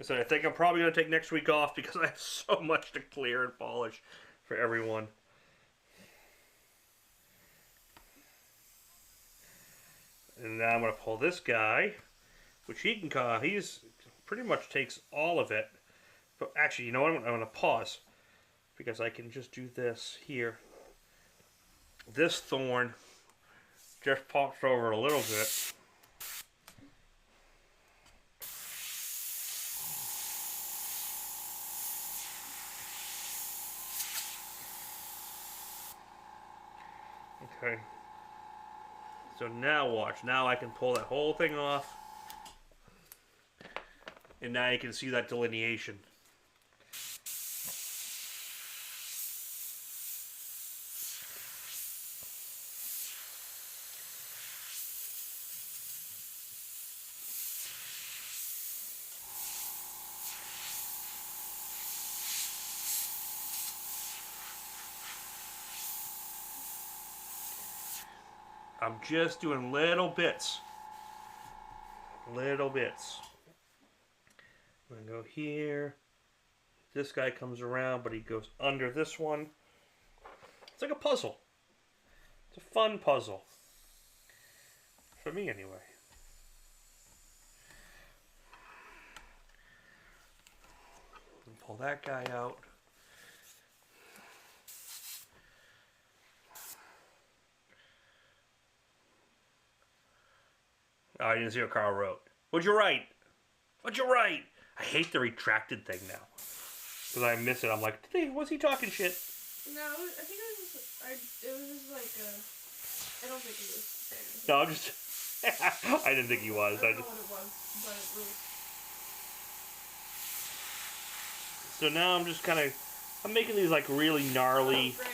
So I think I'm probably going to take next week off because I have so much to clear and polish for everyone. And now I'm going to pull this guy, which he's pretty much takes all of it. But actually, you know what? I'm going to pause because I can just do this here. This thorn just pops over a little bit. Okay. So now watch. Now I can pull that whole thing off. And now you can see that delineation. I'm just doing little bits. Little bits. I'm going to go here. This guy comes around, but he goes under this one. It's like a puzzle. It's a fun puzzle. For me, anyway. Pull that guy out. Oh, I didn't see what Carl wrote. What'd you write? What'd you write? I hate the retracted thing now. Because I miss it. I'm like, was he talking shit? No, I think it was just, it was just like I don't think he was saying. No, I'm just... I didn't think he was. I don't know what it was, but it was... So now I'm just kind of... I'm making these like really gnarly... Oh, great.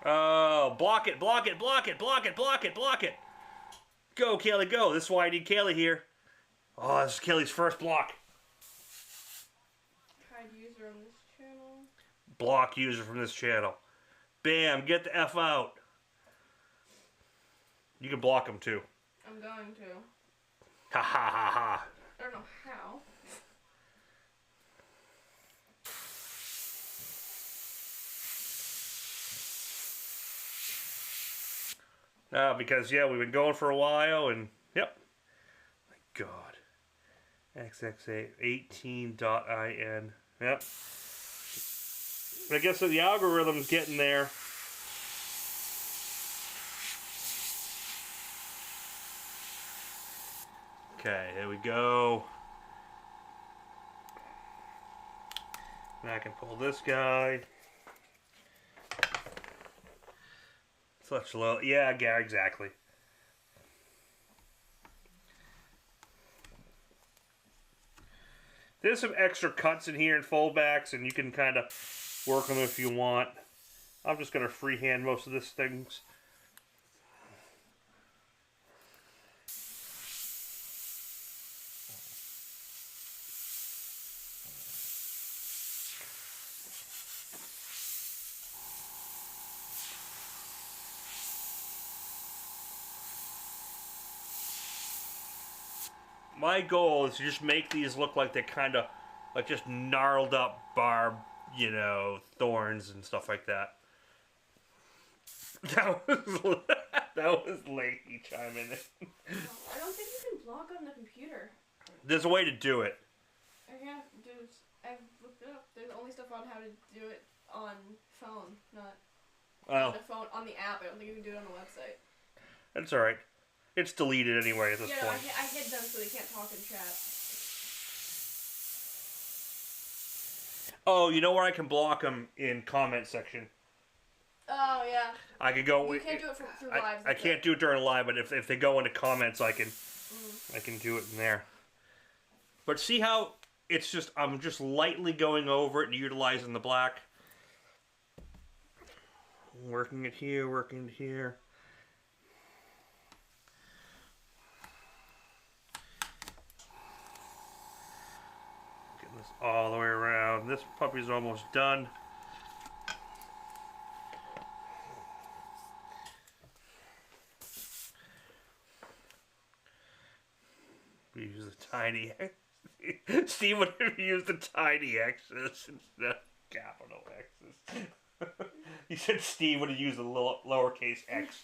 Oh, block it, block it, block it, block it, block it, block it. Go, Kaylee, go. This is why I need Kaylee here. Oh, this is Kaylee's first block. Hide user on this channel. Block user from this channel. Bam, get the F out. You can block him too. I'm going to. Ha ha ha ha. I don't know how. Because, yeah, we've been going for a while, and, yep. My God. XXA18.in. Yep. I guess the algorithm's getting there. Okay, there we go. Now I can pull this guy. Such low. Yeah, exactly. There's some extra cuts in here and foldbacks, and you can kind of work them if you want. I'm just going to freehand most of this things. My goal is to just make these look like they're kind of like just gnarled up barb, you know, thorns and stuff like that. That was late chiming in. I don't think you can block on the computer. There's a way to do it. I can't do. I've looked it up. There's only stuff on how to do it on phone, not on the phone on the app. I don't think you can do it on the website. That's all right. It's deleted anyway at this Yeah, no, point. I hid them so they can't talk in chat. Oh, you know where I can block them in comment section. Oh yeah. I could go. You can't do it through live. I can't do it during live, but if they go into comments, I can do it in there. But see how it's just I'm just lightly going over it and utilizing the black. Working it here, working it here. Getting this all the way around. This puppy's almost done. We use the tiny Steve would have used the tiny X's instead of capital X's. He said Steve would have used the lowercase x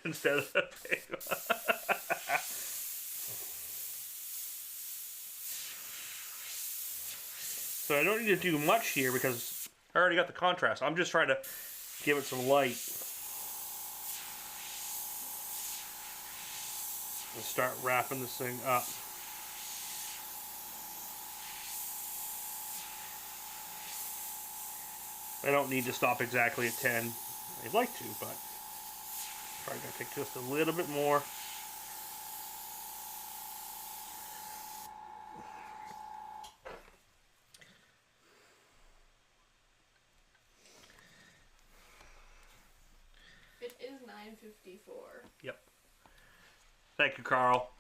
instead of the big one. So I don't need to do much here because I already got the contrast. I'm just trying to give it some light. And start wrapping this thing up. I don't need to stop exactly at 10. I'd like to, but I'm probably going to take just a little bit more. It is 9:54. Yep. Thank you, Carl.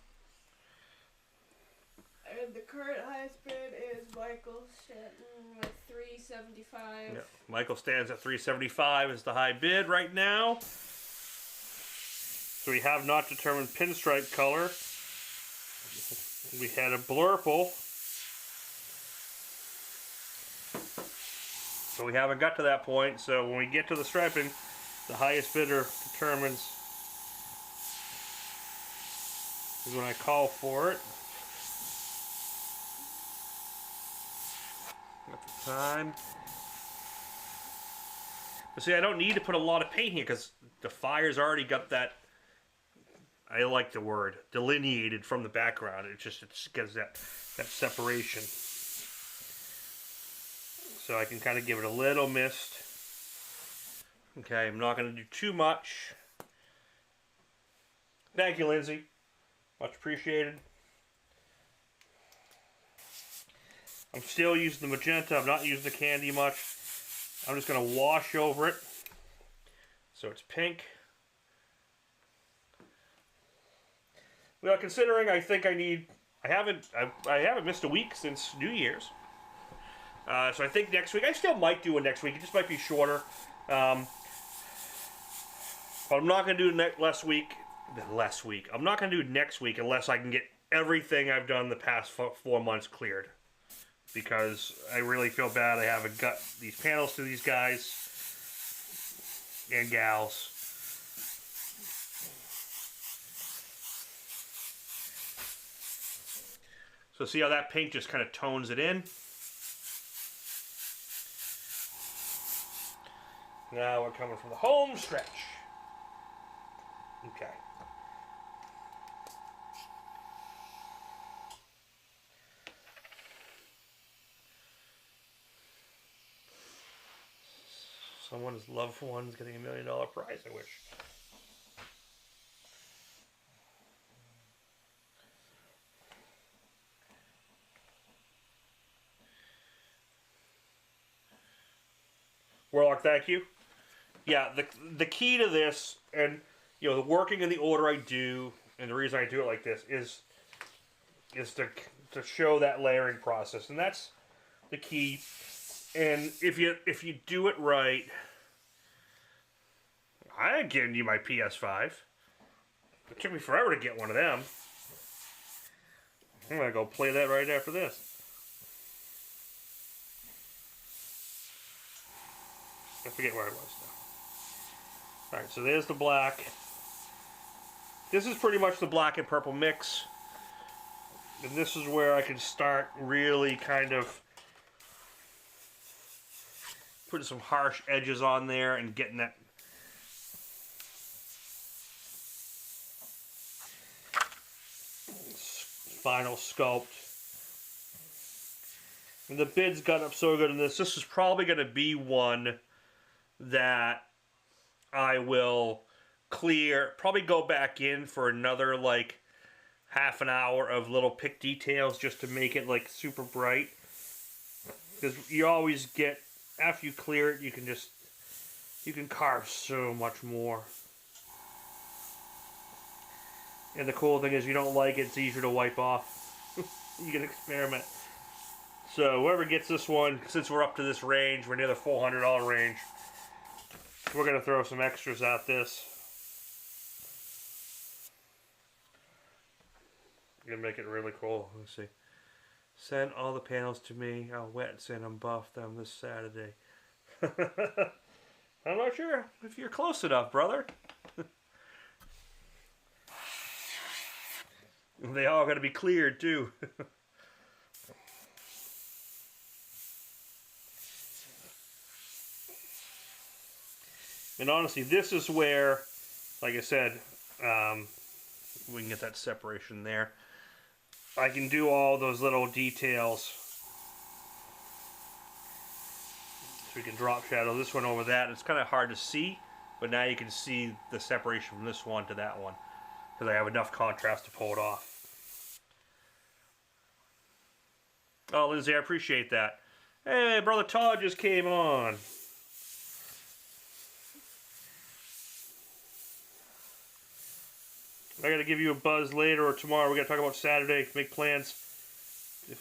And the current highest bid is Michael Stanton with $375. Yep. Michael stands at $375 is the high bid right now. So we have not determined pinstripe color. We had a blurple. So we haven't got to that point. So when we get to the striping, the highest bidder determines is when I call for it. At the time. But see, I don't need to put a lot of paint here because the fire's already got that, I like the word, delineated from the background. It just gives that separation. So I can kind of give it a little mist. Okay, I'm not going to do too much. Thank you, Lindsay. Much appreciated. I'm still using the magenta. I'm not using the candy much. I'm just going to wash over it. So it's pink. Well, considering I think I need... I haven't missed a week since New Year's. So I think next week... I still might do it next week. It just might be shorter. But I'm not going to do last week. I'm not going to do next week unless I can get everything I've done the past 4 months cleared. Because I really feel bad I haven't got these panels to these guys and gals. So see how that paint just kind of tones it in? Now we're coming from the home stretch. Okay. Someone's loved one's getting $1 million prize, I wish. Warlock, thank you. Yeah, the key to this, and you know, the working in the order I do, and the reason I do it like this is to show that layering process, and that's the key. And if you do it right, I ain't giving you my PS5. It took me forever to get one of them. I'm gonna go play that right after this. I forget where I was now. Alright, so there's the black. This is pretty much the black and purple mix. And this is where I can start really kind of putting some harsh edges on there and getting that final sculpt. And the bid's got up so good in this. This is probably going to be one that I will clear, probably go back in for another like half an hour of little pick details just to make it like super bright. Because you always get, after you clear it, you can carve so much more. And the cool thing is you don't like it, it's easier to wipe off. You can experiment. So whoever gets this one, since we're up to this range, we're near the $400 range, we're going to throw some extras at this. Gonna make it really cool. Let's see. Send all the panels to me. I'll wet sand and buff them this Saturday. I'm not sure if you're close enough, brother. They all got to be cleared too. And honestly, this is where, like I said, we can get that separation there. I can do all those little details. So we can drop shadow this one over that. It's kind of hard to see, but now you can see the separation from this one to that one, because I have enough contrast to pull it off. Oh, Lindsay, I appreciate that. Hey, brother Todd just came on. I gotta give you a buzz later or tomorrow. We gotta talk about Saturday, make plans.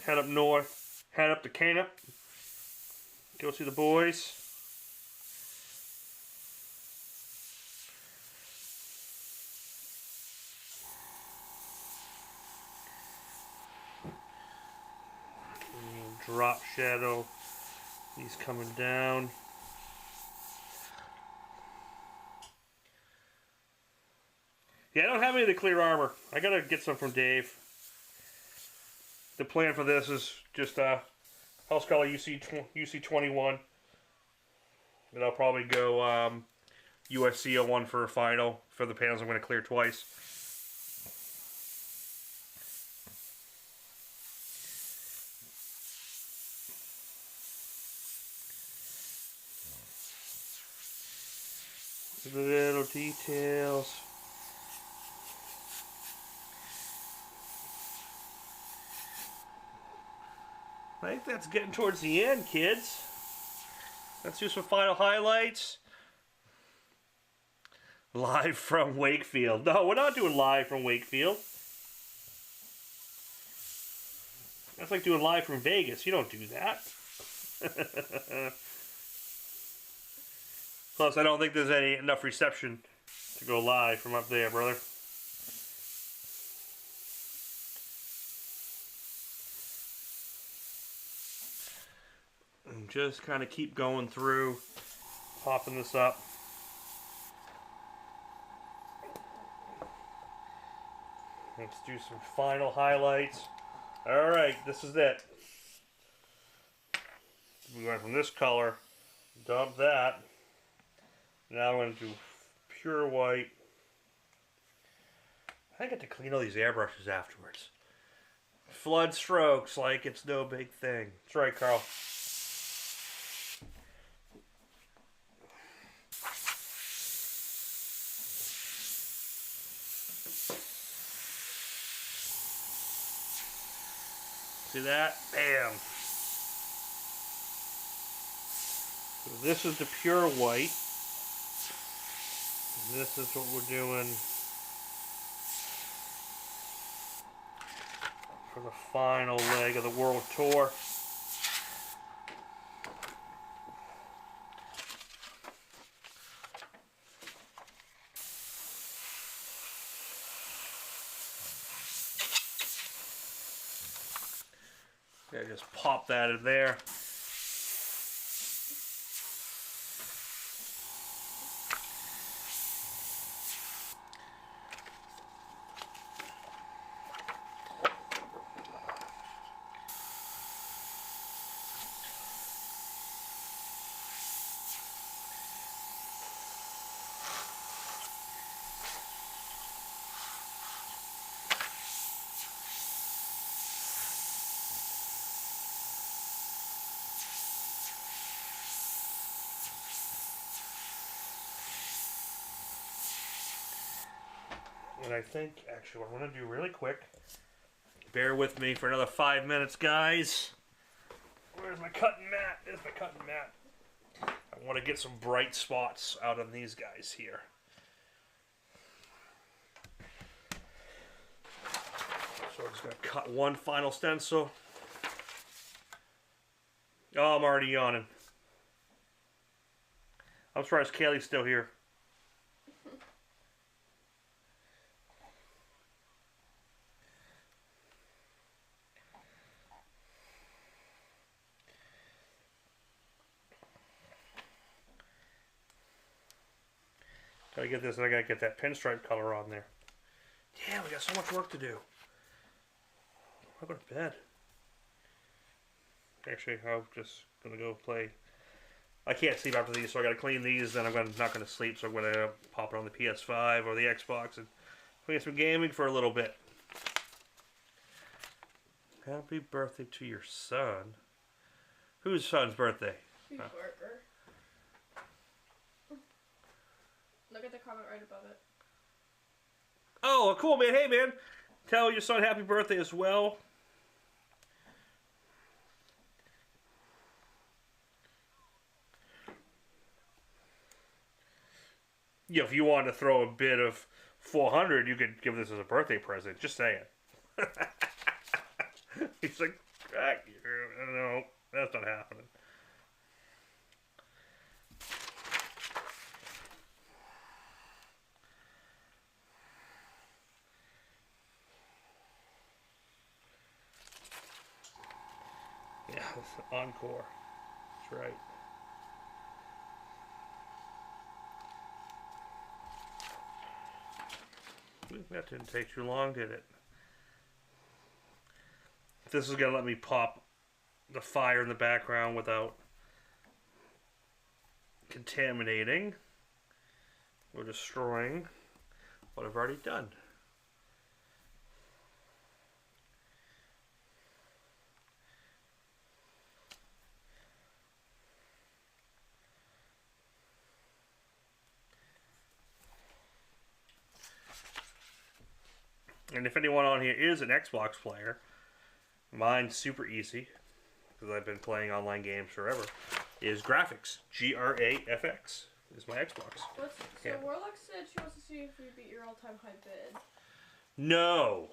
Head up north, head up to Canop, go see the boys. Drop shadow, he's coming down. Yeah, I don't have any of the clear armor. I gotta get some from Dave. The plan for this is just house color UC21. And I'll probably go USC 01 for a final for the panels I'm going to clear twice. Little details. I think that's getting towards the end, kids. Let's do some final highlights. Live from Wakefield. No, we're not doing live from Wakefield. That's like doing live from Vegas. You don't do that. Plus, I don't think there's enough reception to go live from up there, brother. And just kind of keep going through, popping this up. Let's do some final highlights. Alright, this is it. We went from this color, dump that. Now I'm going to do pure white. I get to clean all these airbrushes afterwards. Flood strokes like it's no big thing. That's right, Carl. See that? Bam. So this is the pure white. This is what we're doing for the final leg of the world tour. Okay, just pop that in there. And I think, actually, what I'm going to do really quick, bear with me for another 5 minutes, guys. Where's my cutting mat? There's my cutting mat. I want to get some bright spots out on these guys here. So I'm just going to cut one final stencil. Oh, I'm already yawning. I'm surprised Kaylee's still here. Gotta get this, and I gotta get that pinstripe color on there. Yeah, we got so much work to do. I'll go to bed. Actually, I'm just gonna go play. I can't sleep after these, so I gotta clean these. Then not gonna sleep, so I'm gonna pop it on the PS5 or the Xbox and play some gaming for a little bit. Happy birthday to your son. Whose son's birthday? Worker. Look at the comment right above it. Oh, cool, man. Hey, man. Tell your son happy birthday as well. Yeah, if you wanted to throw a bid of 400, you could give this as a birthday present. Just saying. He's like, no, that's not happening. Yeah, it's Encore. That's right. That didn't take too long, did it? This is going to let me pop the fire in the background without contaminating or destroying what I've already done. And if anyone on here is an Xbox player, mine's super easy, because I've been playing online games forever, is Graphics. Graffx is my Xbox. So Warlock said she wants to see if we beat your all-time high bid. No,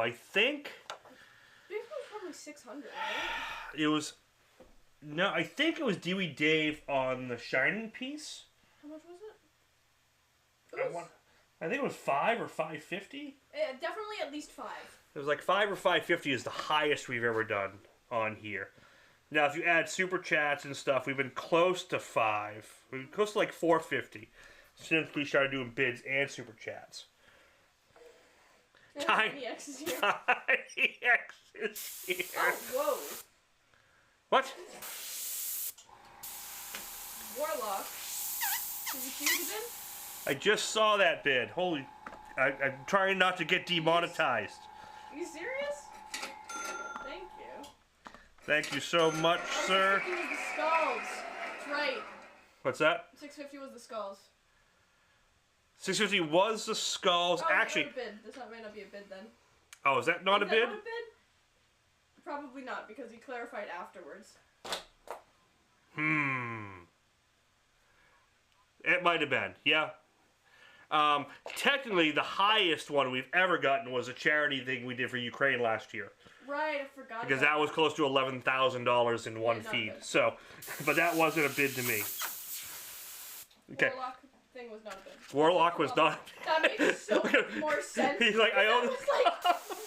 I think... Big was probably 600, right? It was... No, I think it was Dewey Dave on the Shining piece. How much was it? I think it was 5 or 550. Definitely at least 5. It was like 5 or 550 is the highest we've ever done on here. Now, if you add super chats and stuff, we've been close to 5. We've been close to like 450 since we started doing bids and super chats. Tiny X is here. Tiny X is here. Oh, whoa. What? Warlock. Did you see what he did? I just saw that bid. Holy... I'm trying not to get demonetized. Are you serious? Thank you. Thank you so much, sir. 650 was the skulls. That's right. What's that? 650 was the skulls. 650 was the skulls. Oh, Actually... not a bid. This might not be a bid then. Oh, is that not a bid? Not a bid? Probably not, because he clarified afterwards. It might have been, yeah. Technically, the highest one we've ever gotten was a charity thing we did for Ukraine last year. Right, I forgot. Because that was close to $11,000 in one not feed. good. So, but that wasn't a bid to me. Okay. Warlock thing was not a bid. Warlock was not. That makes so much more sense. He's like, I own. I was like,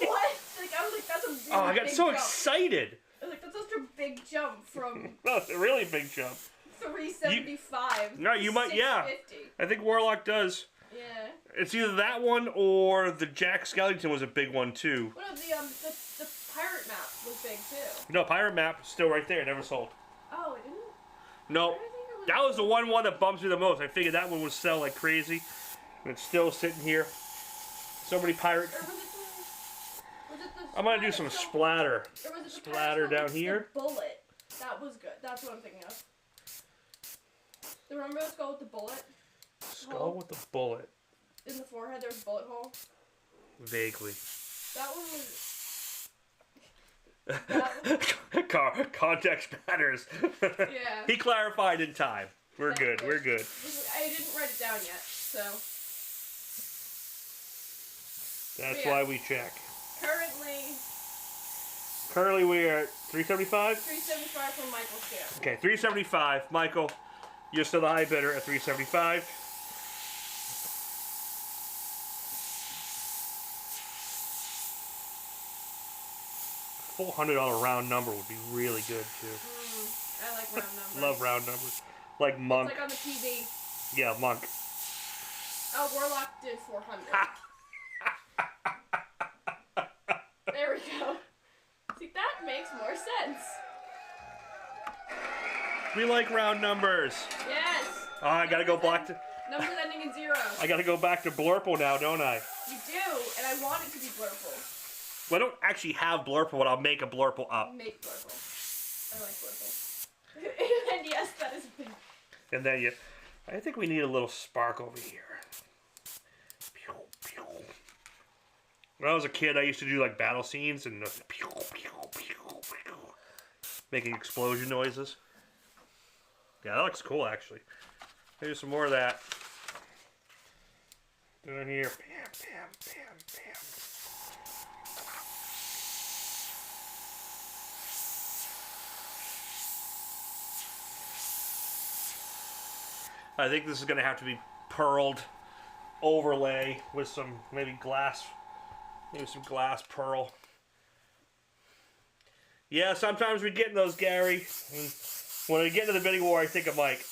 what? Like, I was like, that's a really Oh, I got big so jump. excited. I was like, that's such a big jump from That was a really big jump. 375. No, you might, yeah. 650. I think Warlock does. Yeah. It's either that one or the Jack Skellington was a big one too. Well, no, the pirate map was big too. No, Pirate Map still right there, never sold. Oh, it didn't? No, I think it was that was the one that bumps me the most. I figured that one would sell like crazy, and it's still sitting here. So many pirate. Or was it the I'm gonna do some splatter. Or was it the Splatter pirate down with here. The bullet. That was good. That's what I'm thinking of. Remember the skull with the bullet? Skull with the bullet. In the forehead, there's a bullet hole. Vaguely. That one was. That was Context matters. yeah. He clarified in time. We're good. We're good. I didn't write it down yet, so. That's Yeah. why we check. Currently, We are at 375. 375 from Michael's scale. Okay, 375. Michael, you're still the high bidder at 375. $400 round number would be really good too. I like round numbers. Love round numbers. Like Monk. It's like on the TV. Yeah, Monk. Oh, Warlock did 400. There we go. See, that makes more sense. We like round numbers. Yes. Oh, I gotta go back to... Numbers ending in 0. I gotta go back to Blurple now, don't I? You do, and I want it to be Blurple. Well, I don't actually have Blurple, but I'll make a Blurple up. Make Blurple. I like Blurple. And yes, that is big. And then you... I think we need a little spark over here. Pew, pew. When I was a kid, I used to do like battle scenes and pew, pew, pew, pew, making explosion noises. Yeah, that looks cool, actually. Maybe some more of that. Down here. Bam, bam, bam, bam. I think this is going to have to be pearled overlay with some maybe some glass pearl. Yeah, sometimes we get in those, Gary. And when I get into the bidding war, I think of Mike.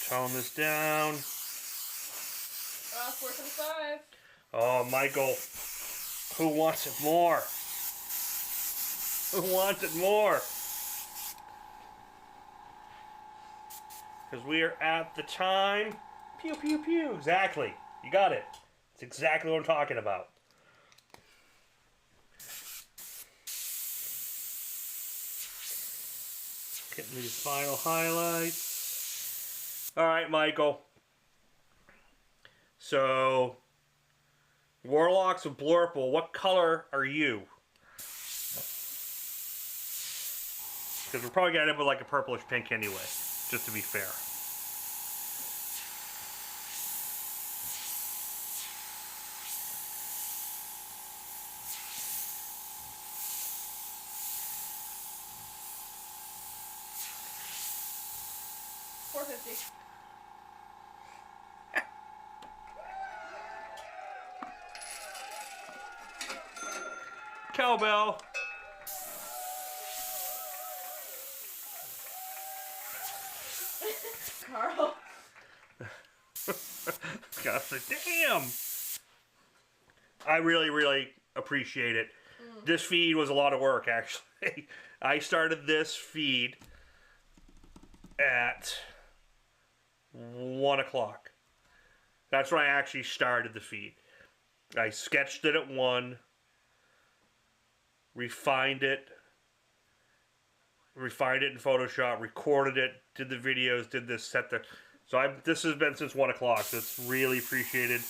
Tone this down. 475. Oh, Michael. Who wants it more? Who wants it more? Because we are at the time. Pew, pew, pew. Exactly. You got it. That's exactly what I'm talking about. Getting these final highlights. Alright, Michael. So, Warlocks of Blurple, what color are you? Because we're probably going to end up with like a purplish pink anyway, just to be fair. $450. Cowbell. Carl. Gosh, damn. I really, really appreciate it. This feed was a lot of work, actually. I started this feed at 1 o'clock. That's when I actually started the feed. I sketched it at 1, refined it in Photoshop, recorded it, did the videos, did this, set the... So this has been since 1 o'clock, so it's really appreciated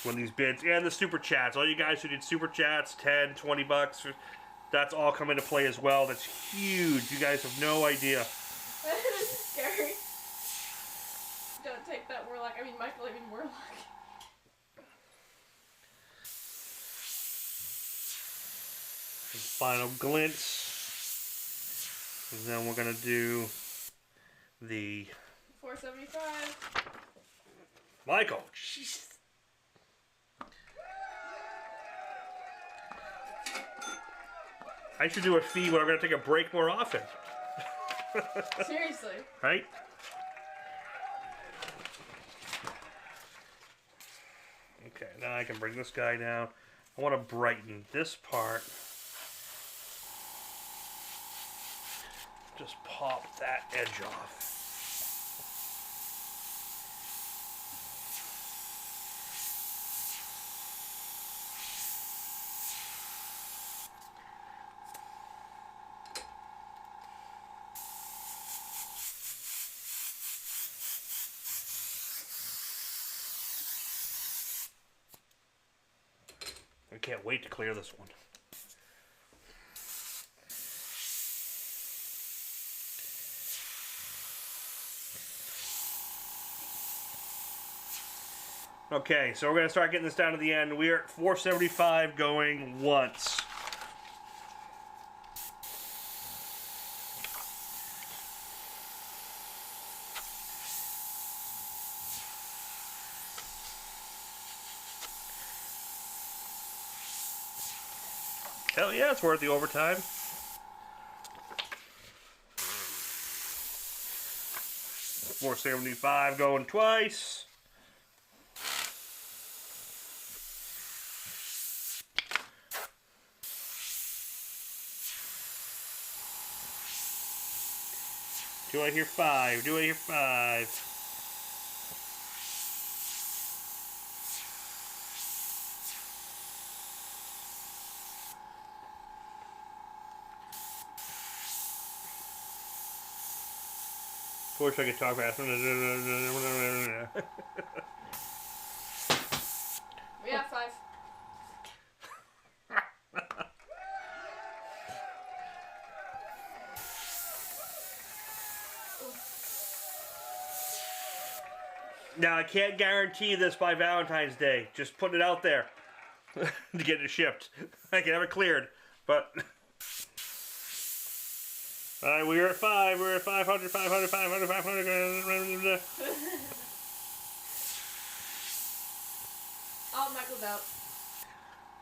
when these bids, and the super chats, all you guys who did super chats, 10, 20 bucks, that's all come into play as well. That's huge. You guys have no idea. This is scary. Don't take that Warlock. I mean, Michael, I mean Warlock. Final glints. And then we're going to do the... 475. Michael, jeez. I should do a feed where I'm going to take a break more often. Seriously. Right? Okay, now I can bring this guy down. I want to brighten this part. Just pop that edge off. I can't wait to clear this one. Okay, so we're going to start getting this down to the end. We are at 475 going once. Hell yeah, it's worth the overtime. 475 going twice. Do I hear 5? Do I hear 5? Of course I could talk fast. We have 5. Now, I can't guarantee this by Valentine's Day. Just putting it out there to get it shipped. I can have it cleared, but... Alright, we were at 5. We're at 500, 500, 500, 500. Oh, Michael's out.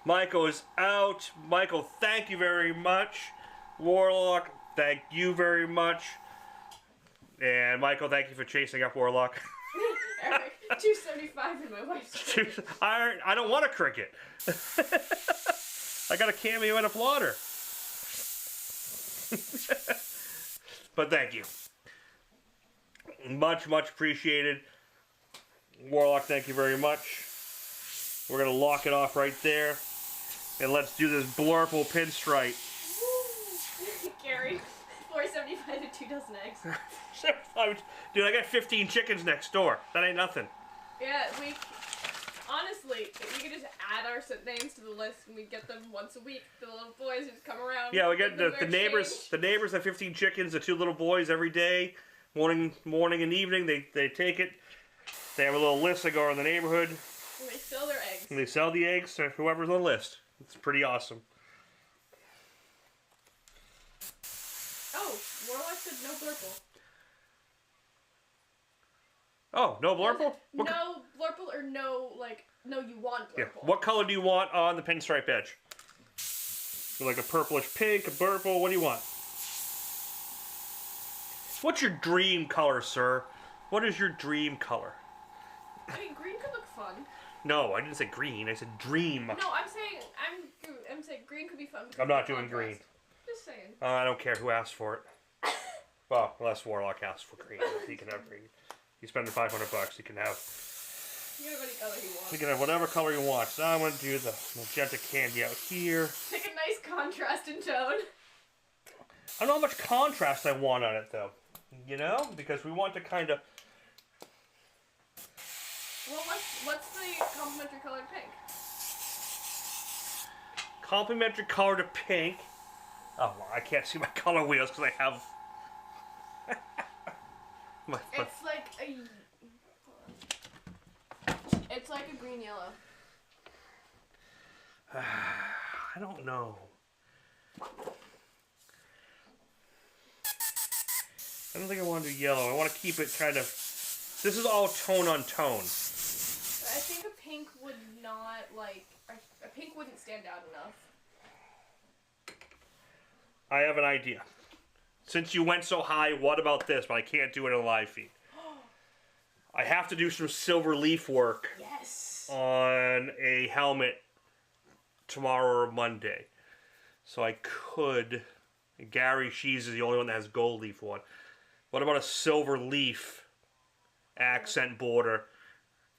Michael is out. Michael, thank you very much. Warlock, thank you very much. And Michael, thank you for chasing up Warlock. Eric, 275 in my wife's I don't want a cricket. I got a cameo and a plotter. But thank you. Much, much appreciated. Warlock, thank you very much. We're going to lock it off right there. And let's do this Blurple pinstripe. Gary, 475 and 2 dozen eggs. Dude, I got 15 chickens next door. That ain't nothing. Yeah, honestly, if we could just add our names to the list and we get them once a week, the little boys just come around. Yeah, we get the neighbors. Change. The neighbors have 15 chickens. The 2 little boys every day, morning and evening. They take it. They have a little list they go around the neighborhood. And they sell their eggs. And they sell the eggs to whoever's on the list. It's pretty awesome. Oh, Warlock said no blurple. Oh, no blurple? No blurple or no, you want blurple. Yeah. What color do you want on the pinstripe edge? Like a purplish pink, a purple, what do you want? What's your dream color, sir? What is your dream color? I mean, green could look fun. No, I didn't say green. I said dream. No, I'm saying green could be fun. I'm not doing green. Just saying. I don't care who asked for it. Well, unless Warlock asks for green, he can have green. You spend $500, you can have. You can have any color you want. You can have whatever color you want. So I'm gonna do the magenta candy out here. Pick a nice contrast in tone. I don't know how much contrast I want on it though. You know, because we want to kind of. Well, what's the complementary color to pink? Complementary color to pink. Oh, well, I can't see my color wheels because I have. It's like a. It's like a green yellow. I don't know. I don't think I want to do yellow. I want to keep it kind of. This is all tone on tone. I think a pink would not a pink wouldn't stand out enough. I have an idea. Since you went so high, what about this? But I can't do it in a live feed. I have to do some silver leaf work. Yes. On a helmet tomorrow or Monday. So I could. Gary Shees is the only one that has gold leaf one. What about a silver leaf accent border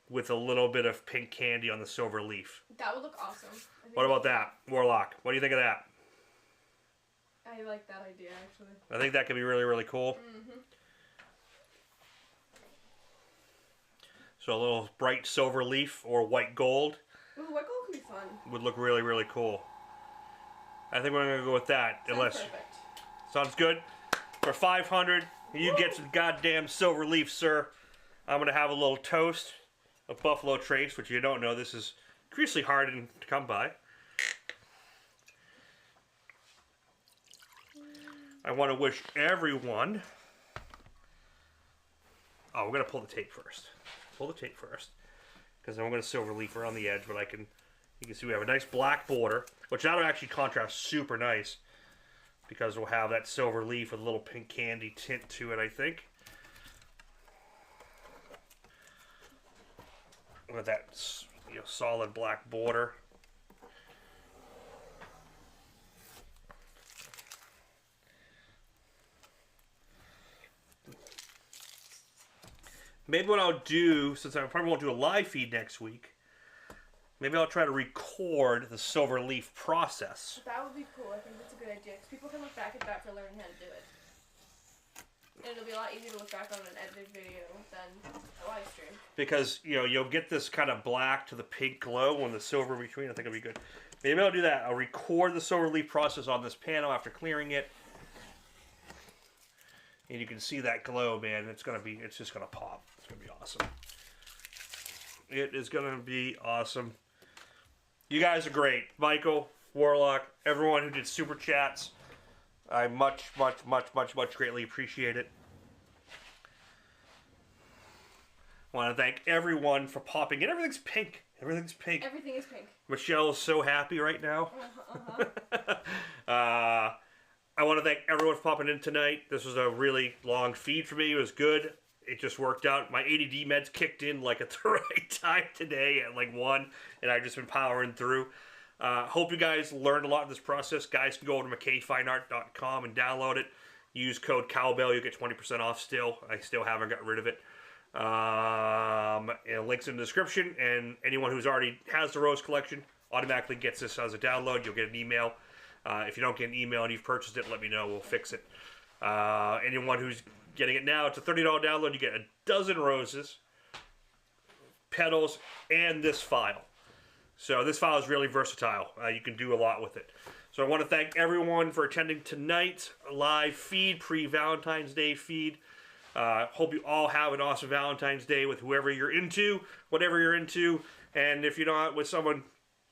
with a little bit of pink candy on the silver leaf? That would look awesome. What about that, Warlock? What do you think of that? I like that idea, actually. I think that could be really, really cool. Mm-hmm. So a little bright silver leaf or white gold. Ooh, white gold could be fun. Would look really, really cool. I think we're going to go with that. Sounds perfect. Sounds good. For 500, you get some goddamn silver leaf, sir. I'm going to have a little toast of Buffalo Trace, which you don't know, this is increasingly hard to come by. I want to wish everyone... Oh, we're going to pull the tape first. Pull the tape first. Because then we're going to silver leaf around the edge, but you can see we have a nice black border, which that'll actually contrast super nice. Because we'll have that silver leaf with a little pink candy tint to it, I think. with that, you know, solid black border. Maybe what I'll do, since I probably won't do a live feed next week, maybe I'll try to record the silver leaf process. That would be cool. I think that's a good idea. Because people can look back at that for learning how to do it. And it'll be a lot easier to look back on an edited video than a live stream. Because, you know, you'll get this kind of black to the pink glow and the silver in between. I think it'll be good. Maybe I'll do that. I'll record the silver leaf process on this panel after clearing it. And you can see that glow, man. It's just gonna pop. It's gonna be awesome. It is gonna be awesome. You guys are great. Michael, Warlock, everyone who did super chats. I much greatly appreciate it. I want to thank everyone for popping in. Everything's pink. Everything's pink. Everything is pink. Michelle is so happy right now. I want to thank everyone for popping in tonight. This was a really long feed for me. It was good. It just worked out. My ADD meds kicked in like at the right time today at like 1, and I've just been powering through. Hope you guys learned a lot of this process. Guys can go over to McKayFineArt.com and download it. Use code Cowbell. You'll get 20% off still. I still haven't got rid of it. And links in the description. And anyone who's already has the Rose collection automatically gets this as a download. You'll get an email. If you don't get an email and you've purchased it, let me know. We'll fix it. Anyone who's getting it now, it's a $30 download. You get a dozen roses, petals, and this file. So this file is really versatile. You can do a lot with it. So I want to thank everyone for attending tonight's live feed, pre-Valentine's Day feed. Hope you all have an awesome Valentine's Day with whoever you're into, whatever you're into. And if you're not with someone,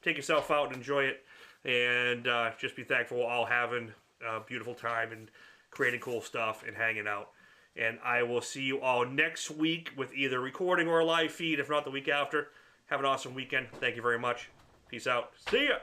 take yourself out and enjoy it. And just be thankful we're all having a beautiful time and creating cool stuff and hanging out. And I will see you all next week with either recording or a live feed, if not the week after. Have an awesome weekend. Thank you very much. Peace out. See ya.